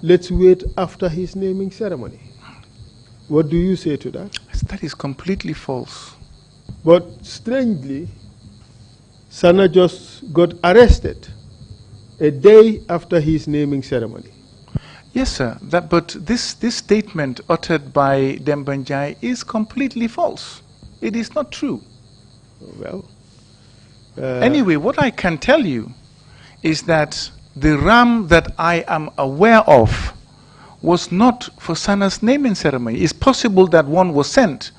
let's wait after his naming ceremony. What do you say to that? That is completely false. But strangely, Sana just got arrested a day after his naming ceremony. Yes, sir. But this statement uttered by Dembanjai is completely false. It is not true. Well, anyway, what I can tell you is that the ram that I am aware of was not for Sana's naming ceremony. It's possible that one was sent,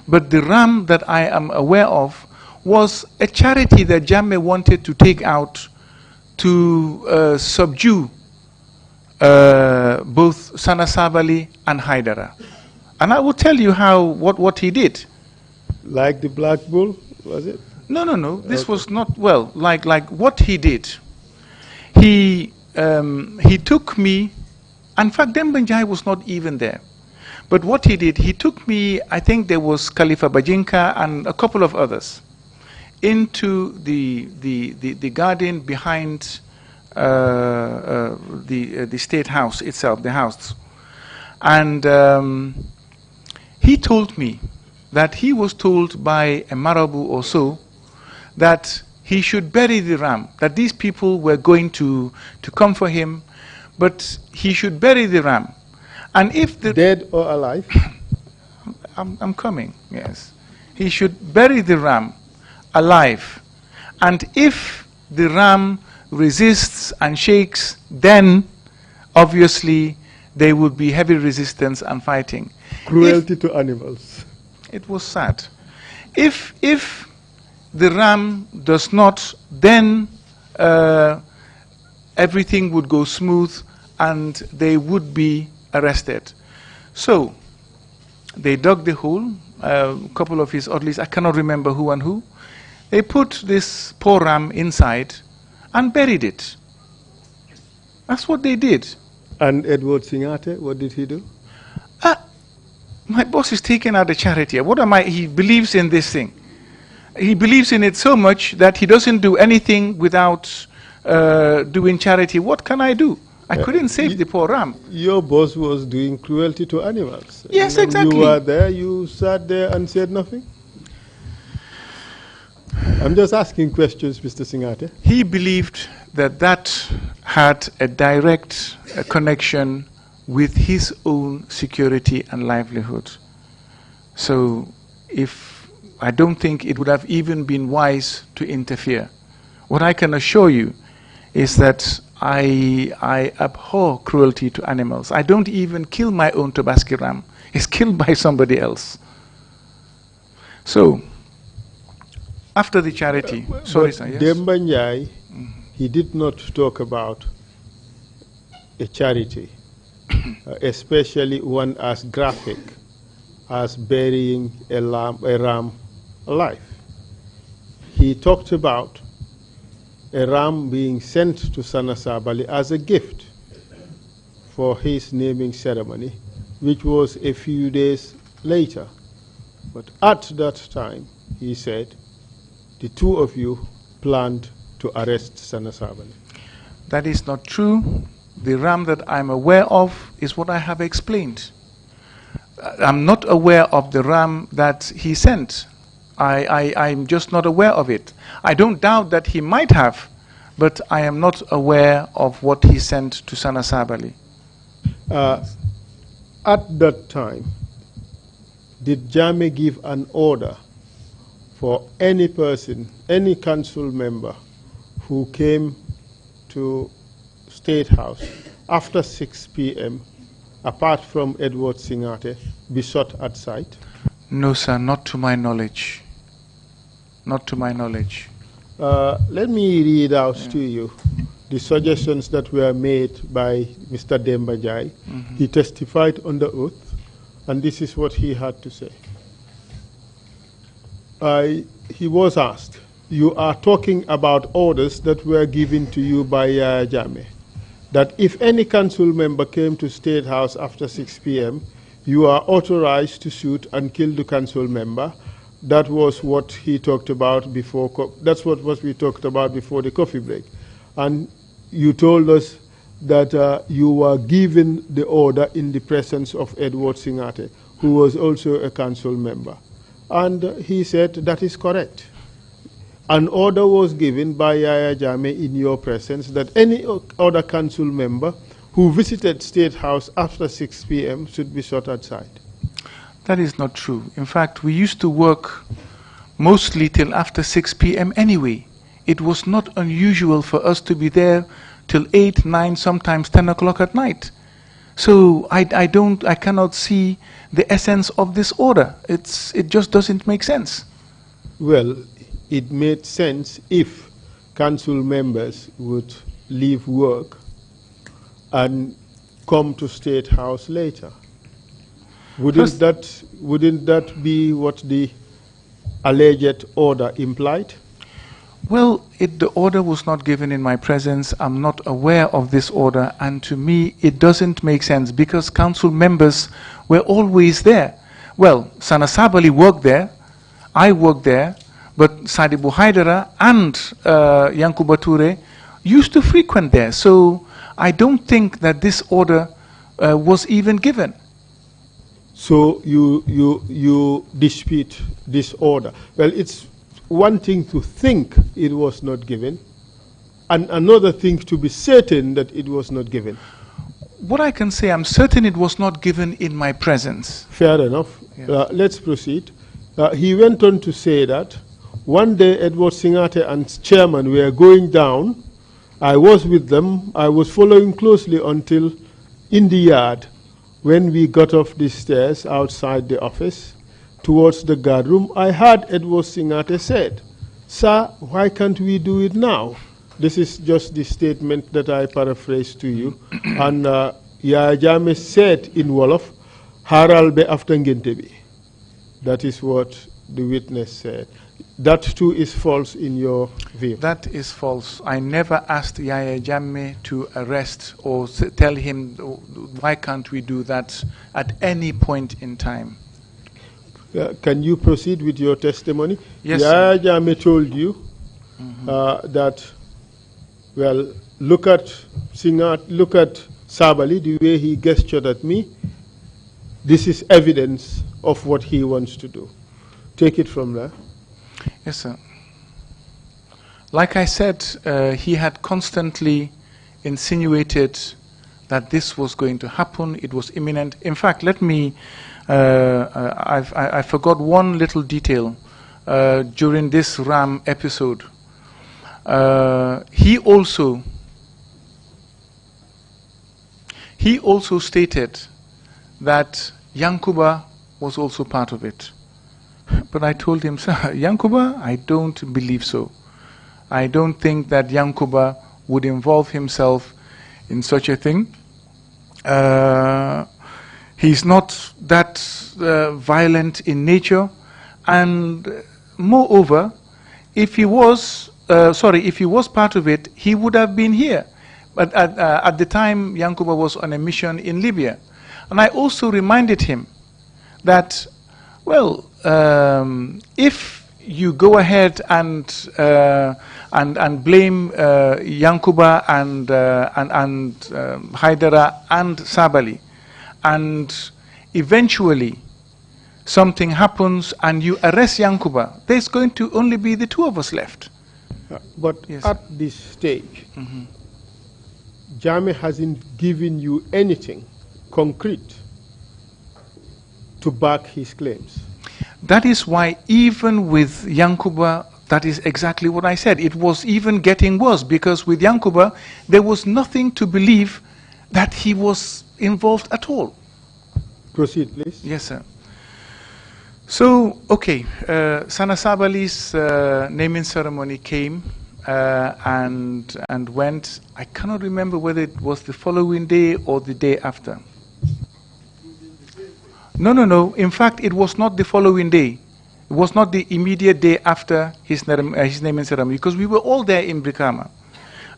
but the ram that I am aware of was a charity that Jammeh wanted to take out to subdue both Sana Sabali and Haidara. And I will tell you what he did. Like the Black Bull, was it? No. This was not, well, like what he did. He took me, in fact, Dembanjai was not even there. But what he did, he took me, I think there was Khalifa Bajinka and a couple of others, into the garden behind the State House itself, the house. And he told me that he was told by a Marabu or so that he should bury the ram, that these people were going to come for him, but he should bury the ram. And if the... Dead or alive? I'm coming, yes. He should bury the ram alive. And if the ram resists and shakes, then obviously there would be heavy resistance and fighting. Cruelty to animals. It was sad. If the ram does not, then everything would go smooth and they would be arrested. So they dug the hole, a couple of his orderlies, I cannot remember who and who, they put this poor ram inside and buried it. That's what they did. And Edward Singhateh, what did he do? My boss is taking out the charity. What am I? He believes in this thing. He believes in it so much that he doesn't do anything without doing charity. What can I do? I couldn't save the poor ram. Your boss was doing cruelty to animals. Yes, And exactly. you were there, you sat there and said nothing? I'm just asking questions, Mr. Singhateh. He believed that that had a direct connection with his own security and livelihood. So I don't think it would have even been wise to interfere. What I can assure you is that I abhor cruelty to animals. I don't even kill my own Tobaski ram. It's killed by somebody else. So, after the charity, sorry sir, yes? Demba Njai, he did not talk about a charity, especially one as graphic as burying a ram alive. He talked about a ram being sent to Sana Sabally as a gift for his naming ceremony, which was a few days later. But at that time, he said, the two of you planned to arrest Sana Sabally. That is not true. The ram that I'm aware of is what I have explained. I'm not aware of the ram that he sent. I'm just not aware of it. I don't doubt that he might have, but I am not aware of what he sent to Sana Sabally. At that time, did Jame give an order for any person, any council member who came to State House after 6 p.m., apart from Edward Singhateh, be shot at sight? No, sir, not to my knowledge. Not to my knowledge. Let me read out to you the suggestions that were made by Mr. Demba Njai. He testified under oath, and this is what he had to say. He was asked, you are talking about orders that were given to you by Jame, that if any council member came to State House after 6 p.m., you are authorized to shoot and kill the council member. That was what he talked about before. That's what we talked about before the coffee break. And you told us that you were given the order in the presence of Edward Singhateh, who was also a council member. And he said that is correct. An order was given by Yaya Jammeh in your presence that any other council member who visited State House after 6 p.m. should be shot at sight. That is not true. In fact, we used to work mostly till after 6 p.m. anyway. It was not unusual for us to be there till 8, 9, sometimes 10 o'clock at night. So I cannot see the essence of this order. It just doesn't make sense. Well, it made sense if council members would leave work and come to State House later. Wouldn't that be what the alleged order implied? Well, the order was not given in my presence. I'm not aware of this order, and to me it doesn't make sense because council members were always there. Well, Sana Sabally worked there, I worked there, but Sadibu Haidara and Yankuba Toure used to frequent there. So I don't think that this order was even given. So you dispute this order. Well, it's one thing to think it was not given, and another thing to be certain that it was not given. What I can say, I'm certain it was not given in my presence. Fair enough. Yeah. Let's proceed. He went on to say that one day Edward Singhateh and chairman were going down. I was with them. I was following closely until in the yard. When we got off the stairs outside the office towards the guard room, I heard Edward Singhateh said, Sir, why can't we do it now? This is just the statement that I paraphrased to you. And Yaya Jammeh said in Wolof, Haral be after ngente bi. That is what the witness said. That too is false in your view. That is false. I never asked Yaya Jammeh to arrest or tell him, why can't we do that at any point in time. Can you proceed with your testimony? Yes, Yaya Jammeh told you that, well, look at Sabali, the way he gestured at me. This is evidence of what he wants to do. Take it from there. Yes, sir. Like I said, he had constantly insinuated that this was going to happen. It was imminent. In fact, let me, I forgot one little detail during this Ram episode. He also stated that Yankuba was also part of it. But I told him, sir, Yankuba, I don't believe so. I don't think that Yankuba would involve himself in such a thing. He's not that violent in nature. And moreover, if he was part of it, he would have been here. But at the time, Yankuba was on a mission in Libya. And I also reminded him that, well, if you go ahead and blame Yankuba and Haidara and Sabali, and eventually something happens and you arrest Yankuba, there's going to only be the two of us left. But yes, at this stage, Jammeh hasn't given you anything concrete to back his claims. That is why even with Yankuba, that is exactly what I said. It was even getting worse, because with Yankuba, there was nothing to believe that he was involved at all. Proceed, please. Yes, sir. So, okay, Sana Sabali's naming ceremony came and went. I cannot remember whether it was the following day or the day after. No. In fact, it was not the following day. It was not the immediate day after his naming ceremony, because we were all there in Brikama.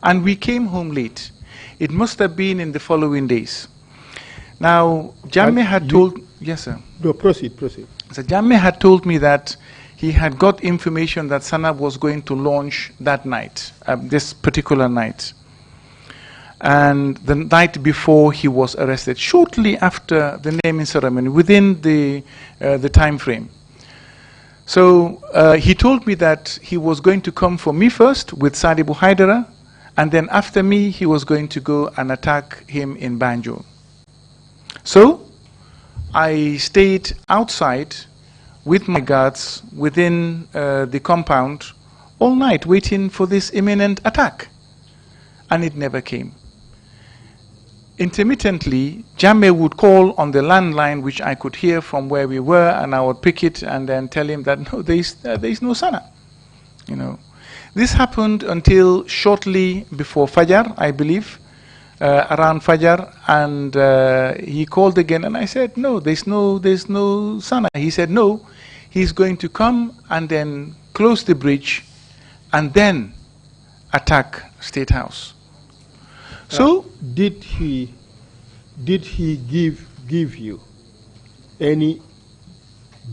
And we came home late. It must have been in the following days. Now, Jammeh had told... Yes, sir. No, proceed. So Jammeh had told me that he had got information that Sana was going to launch that night, this particular night. And the night before he was arrested, shortly after the naming ceremony, within the time frame. So he told me that he was going to come for me first with Sadibu Haidara, and then after me he was going to go and attack him in Banjul. So I stayed outside with my guards within the compound all night waiting for this imminent attack, and it never came. Intermittently, Jammeh would call on the landline, which I could hear from where we were, and I would pick it and then tell him that no, there is no Sana. You know, this happened until shortly before Fajr, I believe, around Fajr, and he called again, and I said, no, there's no Sana. He said, no, he's going to come and then close the bridge and then attack State House. So did he give you any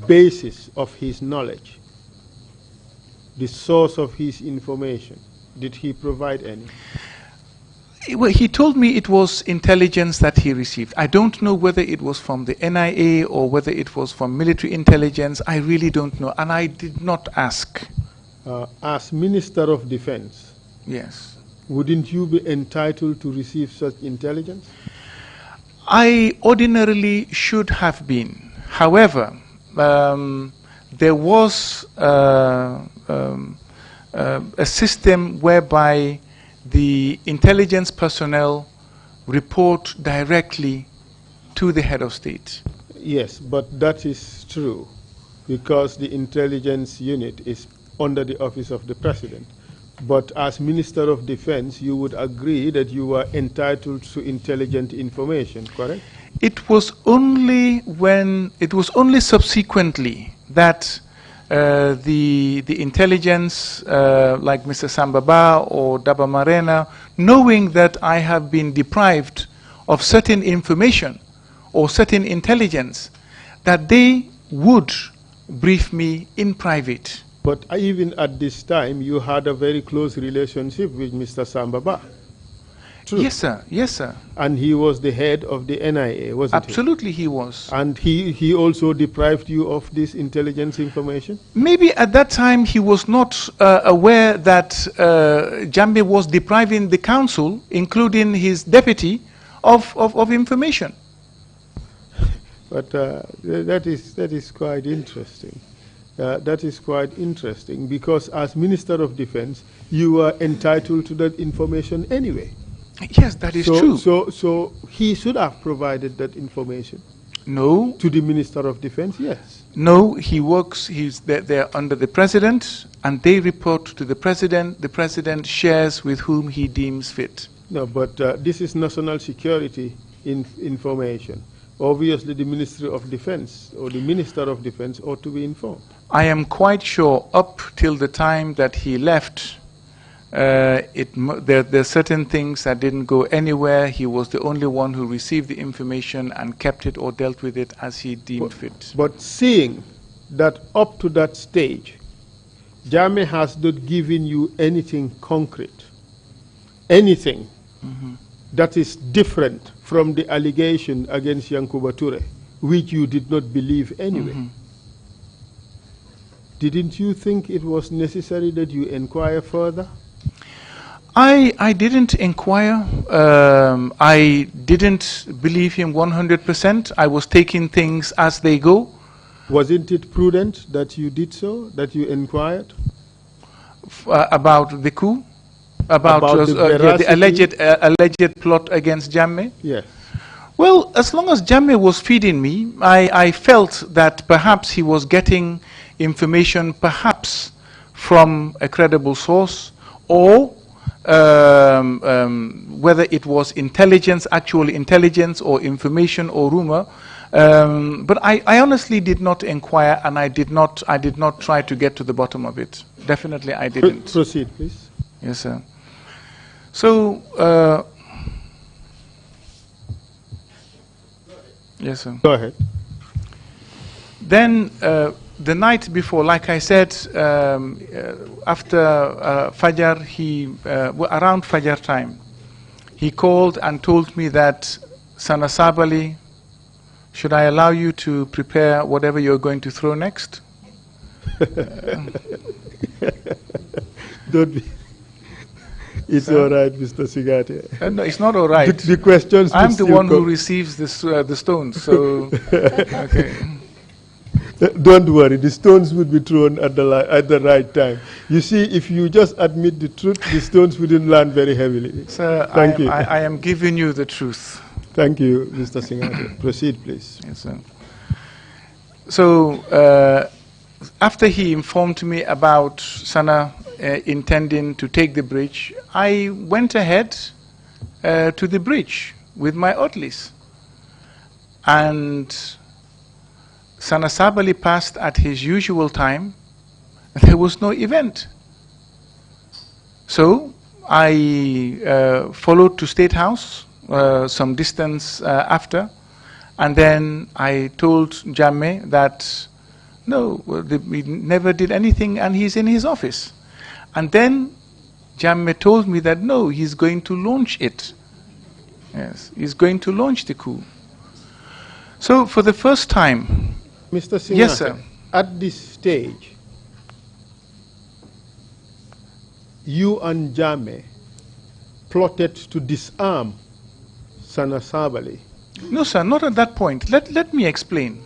basis of his knowledge, the source of his information? Did he provide any? Well, he told me it was intelligence that he received. I don't know whether it was from the NIA or whether it was from military intelligence. I really don't know, and I did not ask. As Minister of Defense, yes, wouldn't you be entitled to receive such intelligence? I ordinarily should have been. However, there was a system whereby the intelligence personnel report directly to the head of state. Yes, but that is true, because the intelligence unit is under the office of the president. But as Minister of Defense, you would agree that you were entitled to intelligent information, correct? It was only subsequently that the intelligence, like Mr. Sambaba or Daba Marena, knowing that I have been deprived of certain information or certain intelligence, that they would brief me in private. But even at this time, you had a very close relationship with Mr. Sambaba. True. Yes, sir. Yes, sir. And he was the head of the NIA, wasn't he? Absolutely, he was. And he also deprived you of this intelligence information? Maybe at that time he was not aware that Jammeh was depriving the council, including his deputy, of information. But that is quite interesting. That is quite interesting because as Minister of Defense, you are entitled to that information anyway. Yes, that is true. So he should have provided that information. No. To the Minister of Defense, yes. No, they're under the President, and they report to the President. The President shares with whom he deems fit. No, but this is national security information. Obviously, the Ministry of Defense or the Minister of Defense ought to be informed. I am quite sure up till the time that he left, there are certain things that didn't go anywhere. He was the only one who received the information and kept it or dealt with it as he deemed fit. But seeing that up to that stage, Jammeh has not given you anything concrete, anything that is different from the allegation against Yankuba Toure, which you did not believe anyway. Didn't you think it was necessary that you inquire further? I didn't inquire. I didn't believe him 100%. I was taking things as they go. Wasn't it prudent that you did so, that you inquired? About the coup? About the alleged plot against Jammeh? Yes. Well, as long as Jammeh was feeding me, I felt that perhaps he was getting information perhaps from a credible source, or whether it was intelligence, actual intelligence, or information or rumor. But I honestly did not inquire, and I did not try to get to the bottom of it. Definitely I didn't. Proceed, please. Yes, sir. So, yes, sir. Go ahead. Then the night before, like I said, after Fajr, around Fajr time, he called and told me that, Sana Sabali, should I allow you to prepare whatever you're going to throw next? Don't be. It's all right, Mr. Singhateh. No, it's not all right. The questions. I'm the one who receives the stones, so okay. Don't worry, the stones would be thrown at the right time. You see, if you just admit the truth, the stones wouldn't land very heavily. Sir, Thank you. I am giving you the truth. Thank you, Mr. Singhateh. Proceed, please. Yes, sir. So, after he informed me about Sana intending to take the bridge, I went ahead to the bridge with my orderlies. And Sana Sabali passed at his usual time. There was no event. So I followed to State House some distance after, and then I told Jammeh that no, we never did anything and he's in his office. And then Jammeh told me that no, he's going to launch it. Yes, he's going to launch the coup. So for the first time, Mr. Singhateh, yes, sir. At this stage, you and Jammeh plotted to disarm Sana Sabali. No, sir, not at that point. Let me explain.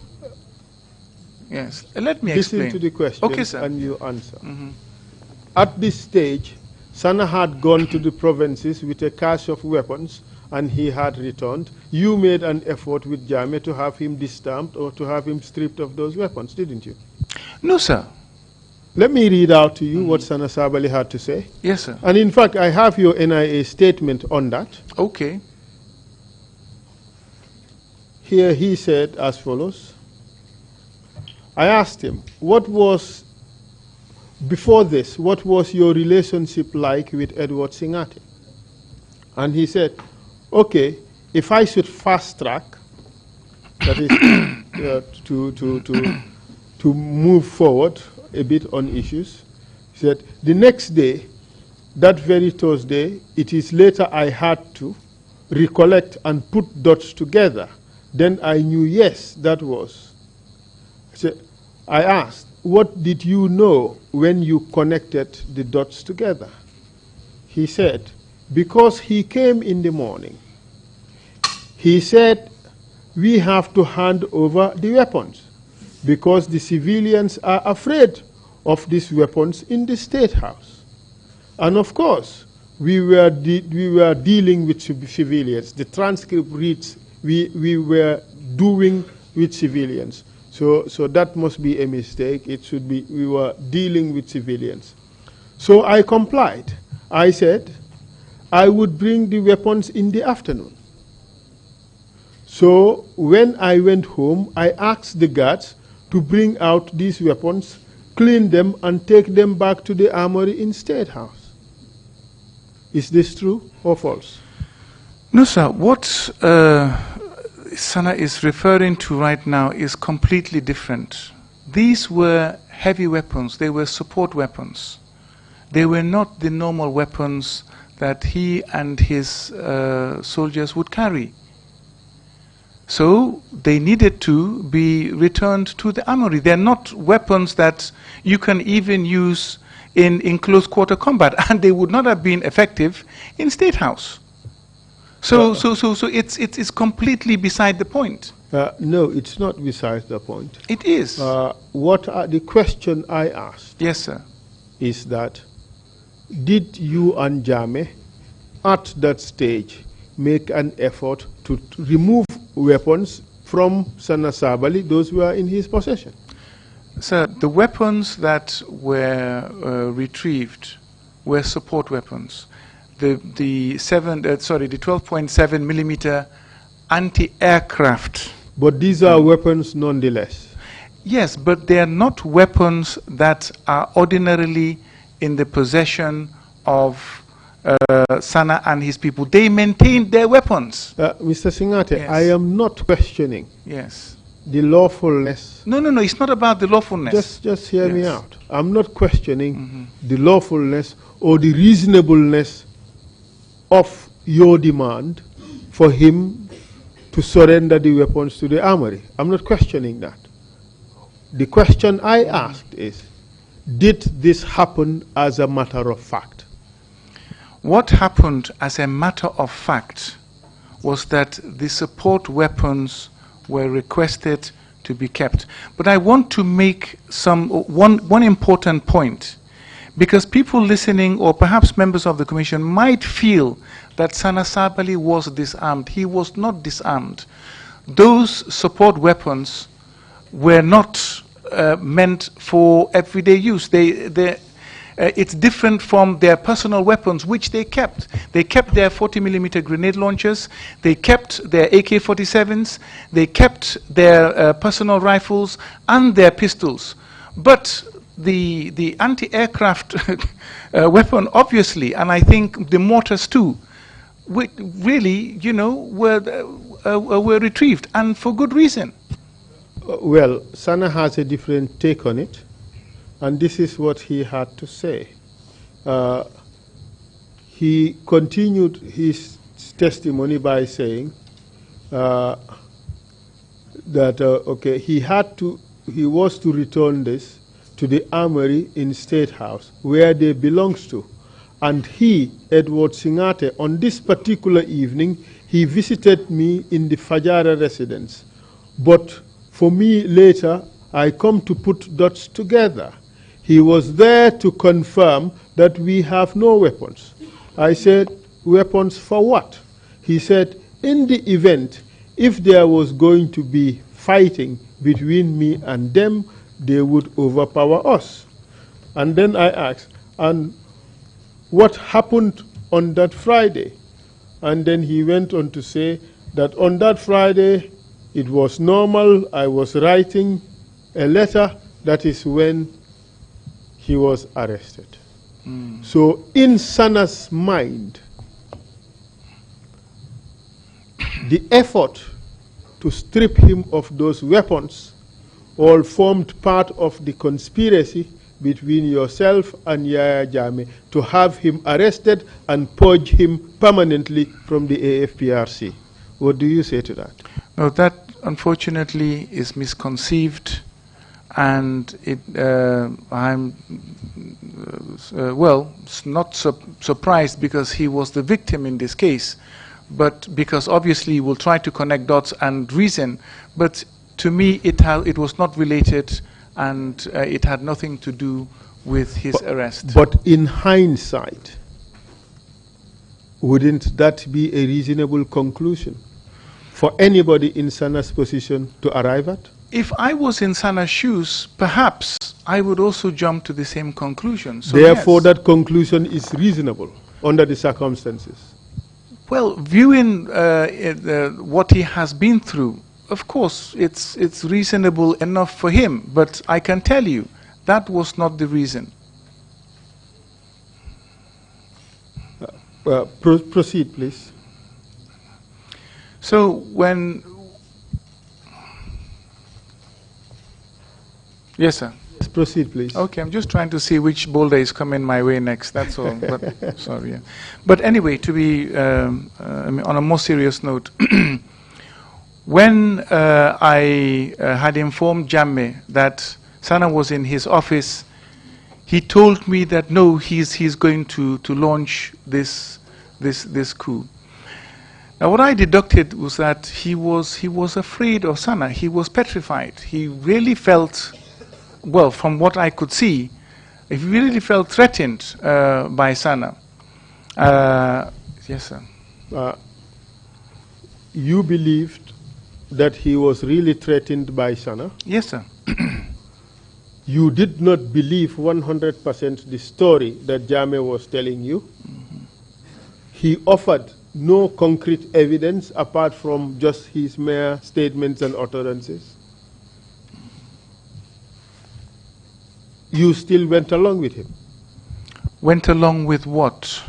Yes, let me explain. Listen to the question, okay, sir. And you answer. At this stage, Sana had gone to the provinces with a cache of weapons, and he had returned. You made an effort with Jammeh to have him disarmed or to have him stripped of those weapons, didn't you? No, sir. Let me read out to you what Sana Sabali had to say. Yes, sir. And in fact, I have your NIA statement on that. Okay. Here he said as follows. I asked him, what was, before this, what was your relationship like with Edward Singhateh? And he said, okay, if I should fast track, that is to move forward a bit on issues, he said, the next day, that very Thursday, it is later I had to recollect and put dots together. Then I knew, yes, that was. I asked, what did you know when you connected the dots together? He said, because he came in the morning. He said, we have to hand over the weapons because the civilians are afraid of these weapons in the State House. And of course, we were dealing with civilians. The transcript reads, we were doing with civilians. So that must be a mistake. It should be, we were dealing with civilians. So I complied. I said, I would bring the weapons in the afternoon. So when I went home, I asked the guards to bring out these weapons, clean them, and take them back to the armory in State House. Is this true or false? No, sir. What Sana is referring to right now is completely different. These were heavy weapons. They were support weapons. They were not the normal weapons that he and his soldiers would carry. So they needed to be returned to the armory. They're not weapons that you can even use in close quarter combat, and they would not have been effective in State House. So it's completely beside the point. No, it's not beside the point. It is. The question I asked? Yes, sir. Is that, did you and Jame at that stage make an effort to remove weapons from Sana Sabali, those who are in his possession? Sir, the weapons that were retrieved were support weapons. The 12.7 millimeter anti-aircraft. But these are weapons nonetheless. Yes, but they are not weapons that are ordinarily in the possession of Sana and his people. They maintained their weapons. Mr. Singhateh, yes. I am not questioning the lawfulness. No, it's not about the lawfulness. Just hear me out. I'm not questioning the lawfulness or the reasonableness of your demand for him to surrender the weapons to the armory. I'm not questioning that. The question I asked is, did this happen as a matter of fact? What happened as a matter of fact was that the support weapons were requested to be kept. But I want to make one important point, because people listening, or perhaps members of the Commission, might feel that Sana Sabali was disarmed. He was not disarmed. Those support weapons were not meant for everyday use. It's different from their personal weapons, which they kept. They kept their 40 millimeter grenade launchers, they kept their AK-47s, they kept their personal rifles and their pistols. But the anti-aircraft weapon, obviously, and I think the mortars too, really, were retrieved, and for good reason. Well, Sana has a different take on it. And this is what he had to say. He continued his testimony by saying that he was to return this to the armory in State House, where they belongs to. And he, Edward Singhateh, on this particular evening, he visited me in the Fajara residence. But for me later, I come to put dots together. He was there to confirm that we have no weapons. I said, weapons for what? He said, in the event, if there was going to be fighting between me and them, they would overpower us. And then I asked, and what happened on that Friday? And then he went on to say that on that Friday, it was normal. I was writing a letter. That is when he was arrested. So in Sana's mind, the effort to strip him of those weapons all formed part of the conspiracy between yourself and Yaya Jammeh to have him arrested and purge him permanently from the AFPRC. What do you say to that? No, that unfortunately is misconceived, and I'm not surprised because he was the victim in this case, but because obviously we'll try to connect dots and reason, but to me it was not related, and it had nothing to do with his arrest. But in hindsight, wouldn't that be a reasonable conclusion for anybody in Sana's position to arrive at? If I was in Sana's shoes, perhaps I would also jump to the same conclusion. So therefore, yes, that conclusion is reasonable under the circumstances. Well, viewing what he has been through, of course, it's reasonable enough for him. But I can tell you, that was not the reason. Proceed, please. So when... Yes, sir. Yes, proceed, please. Okay, I'm just trying to see which boulder is coming my way next, that's all. But, sorry. Yeah. But anyway, to be on a more serious note, when I had informed Jammeh that Sana was in his office, he told me that no, he's going to launch this coup. Now, what I deducted was that he was afraid of Sana. He was petrified. He really felt, well, from what I could see, he really felt threatened by Sana. Yes, sir. You believed that he was really threatened by Sana? Yes, sir. You did not believe 100% the story that Jammeh was telling you? Mm-hmm. He offered no concrete evidence apart from just his mere statements and utterances? You still went along with him? Went along with what?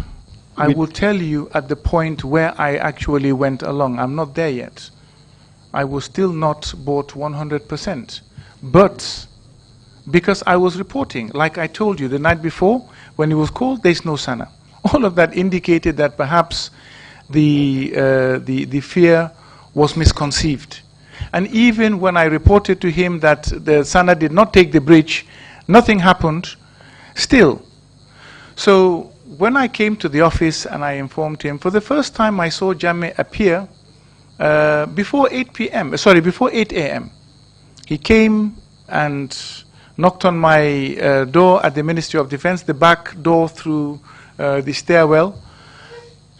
I will tell you at the point where I actually went along. I'm not there yet. I was still not bought 100%. But because I was reporting, like I told you the night before, when he was called, there's no Sana. All of that indicated that perhaps the fear was misconceived. And even when I reported to him that the Sana did not take the bridge, nothing happened still. So when I came to the office and I informed him, for the first time I saw Jammeh appear before 8 p.m., sorry, before 8 a.m. He came and knocked on my door at the Ministry of Defense, the back door through the stairwell,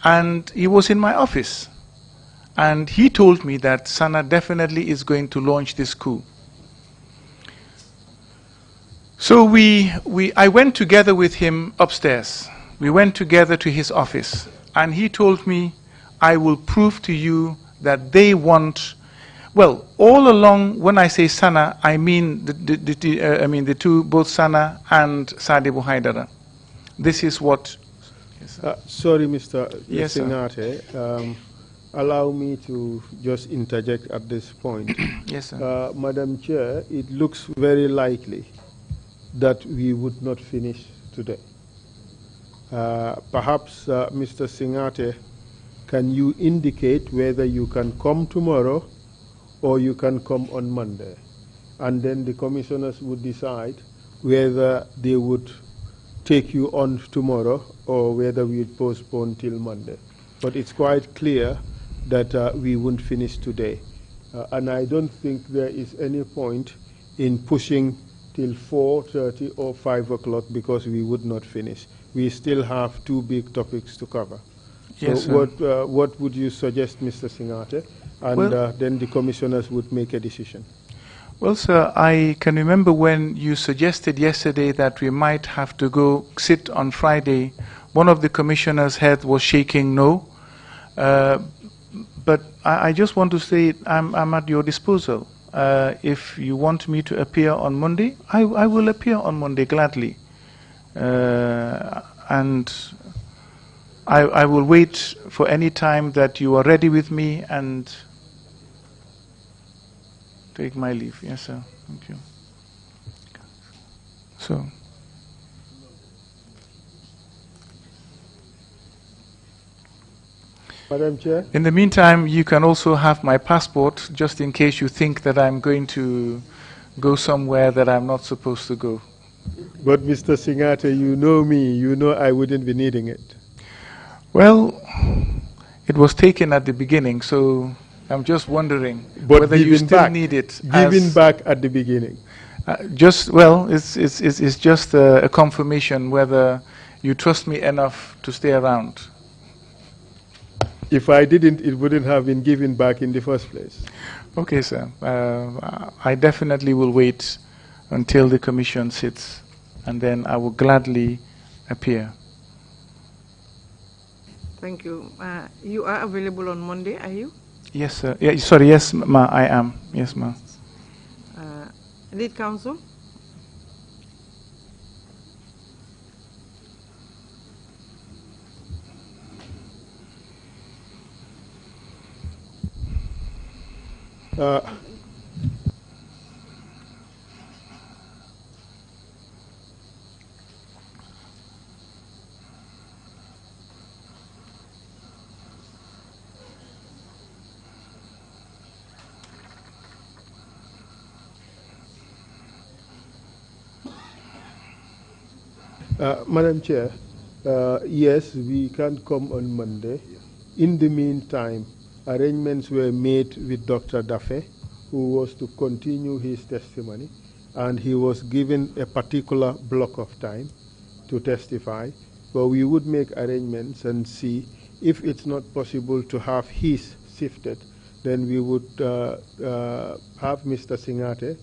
and he was in my office. And he told me that Sana definitely is going to launch this coup. So I went together with him upstairs. We went together to his office, and he told me, I will prove to you that they want, well, all along when I say Sana, I mean the two, both Sana and Sadibou Haidara. This is what... Yes, sorry, Mr. Yes, Singhateh. Allow me to just interject at this point. Yes, sir. Madam Chair, it looks very likely that we would not finish today. Perhaps, Mr. Singhateh, can you indicate whether you can come tomorrow or you can come on Monday? And then the commissioners would decide whether they would take you on tomorrow or whether we would postpone till Monday. But it's quite clear that we won't finish today. And I don't think there is any point in pushing till 4:30 or 5 o'clock because we would not finish. We still have two big topics to cover. Yes, so what would you suggest, Mr. Singhateh? And then the commissioners would make a decision. Well, sir, I can remember when you suggested yesterday that we might have to go sit on Friday. One of the commissioners' head was shaking no. But I just want to say I'm at your disposal. If you want me to appear on Monday, I will appear on Monday gladly. And I will wait for any time that you are ready with me and take my leave. Yes, sir. Thank you. So. Madam Chair? In the meantime, you can also have my passport, just in case you think that I'm going to go somewhere that I'm not supposed to go. But Mr. Singhateh, you know me, you know I wouldn't be needing it. Well, it was taken at the beginning, so I'm just wondering But whether you still back, need it. Giving back at the beginning. It's just a confirmation whether you trust me enough to stay around. If I didn't, it wouldn't have been given back in the first place. Okay, sir. I definitely will wait until the commission sits, and then I will gladly appear. Thank you. You are available on Monday, are you? Yes, sir. Yeah, sorry, yes, ma, I am. Yes, ma. Lead counsel? Madam Chair, yes, we can come on Monday. In the meantime, arrangements were made with Dr. Dafe, who was to continue his testimony, and he was given a particular block of time to testify. But we would make arrangements and see if it's not possible to have his shifted, then we would have Mr. Singhateh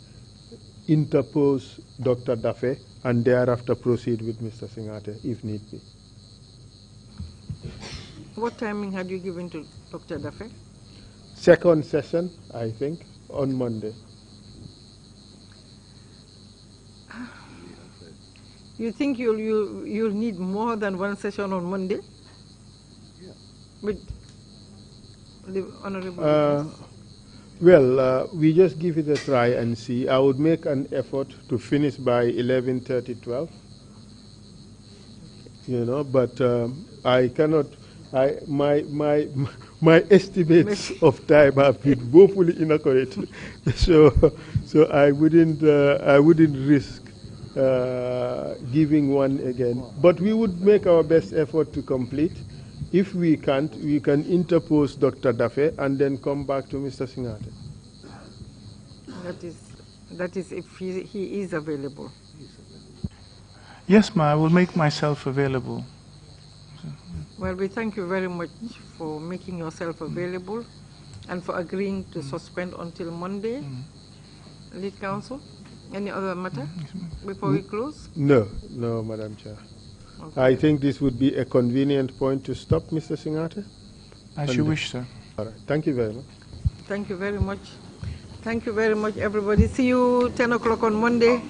interpose Dr. Dafe and thereafter proceed with Mr. Singhateh if need be. What timing had you given to Dr. Dafe? Second session, I think, on Monday. You think you'll need more than one session on Monday? Yeah. With the honorable well, we just give it a try and see. I would make an effort to finish by 11:30, 12. You know, but I cannot. My estimates of time have been woefully inaccurate, so I wouldn't risk giving one again. But we would make our best effort to complete. If we can't, we can interpose Dr. Dafe and then come back to Mr. Singhateh. That is if he is available. Yes, ma, I will make myself available. Well, we thank you very much for making yourself available and for agreeing to suspend until Monday. Lead counsel, any other matter before we close? No, Madam Chair. Okay. I think this would be a convenient point to stop, Mr. Singhateh. As you wish, sir. All right. Thank you very much. Thank you very much. Thank you very much, everybody. See you 10 o'clock on Monday.